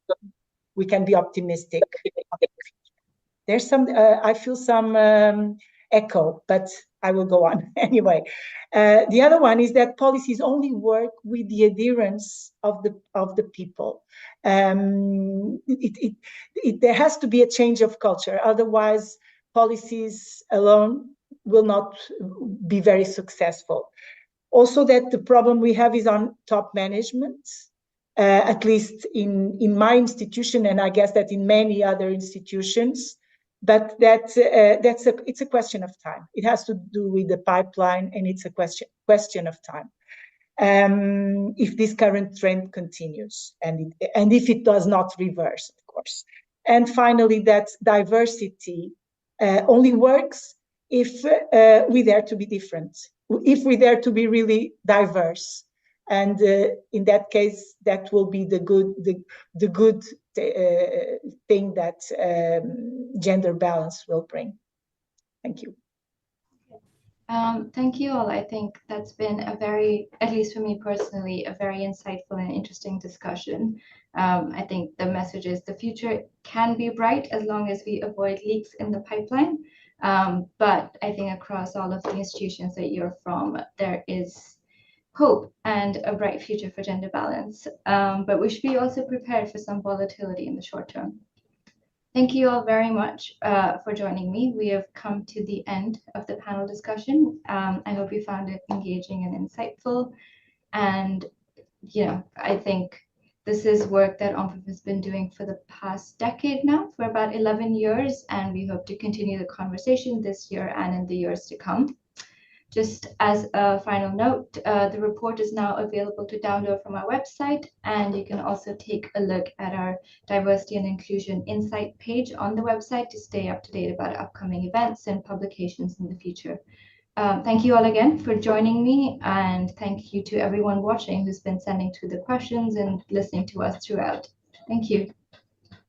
Speaker 8: we can be optimistic. There's some, I feel some echo, but I will go on anyway. The other one is that policies only work with the adherence of the people. There has to be a change of culture. Otherwise, policies alone will not be very successful. Also, that the problem we have is on top management. At least in my institution, and I guess that in many other institutions. But it's a question of time. It has to do with the pipeline, and it's a question of time. If this current trend continues, and if it does not reverse, of course. And finally, that diversity only works if we dare to be different, if we dare to be really diverse. And in that case, that will be the good thing that gender balance will bring. Thank you.
Speaker 5: Thank you all. I think that's been a very, at least for me personally, a very insightful and interesting discussion. I think the message is the future can be bright as long as we avoid leaks in the pipeline. But I think across all of the institutions that you're from, there is hope and a bright future for gender balance. But we should be also prepared for some volatility in the short term. Thank you all very much for joining me. We have come to the end of the panel discussion. I hope you found it engaging and insightful. And, I think this is work that OMFIF has been doing for the past decade now, for about 11 years, and we hope to continue the conversation this year and in the years to come. Just as a final note, the report is now available to download from our website, and you can also take a look at our Diversity and Inclusion Insight page on the website to stay up to date about upcoming events and publications in the future. Thank you all again for joining me, and thank you to everyone watching who's been sending through the questions and listening to us throughout. Thank you.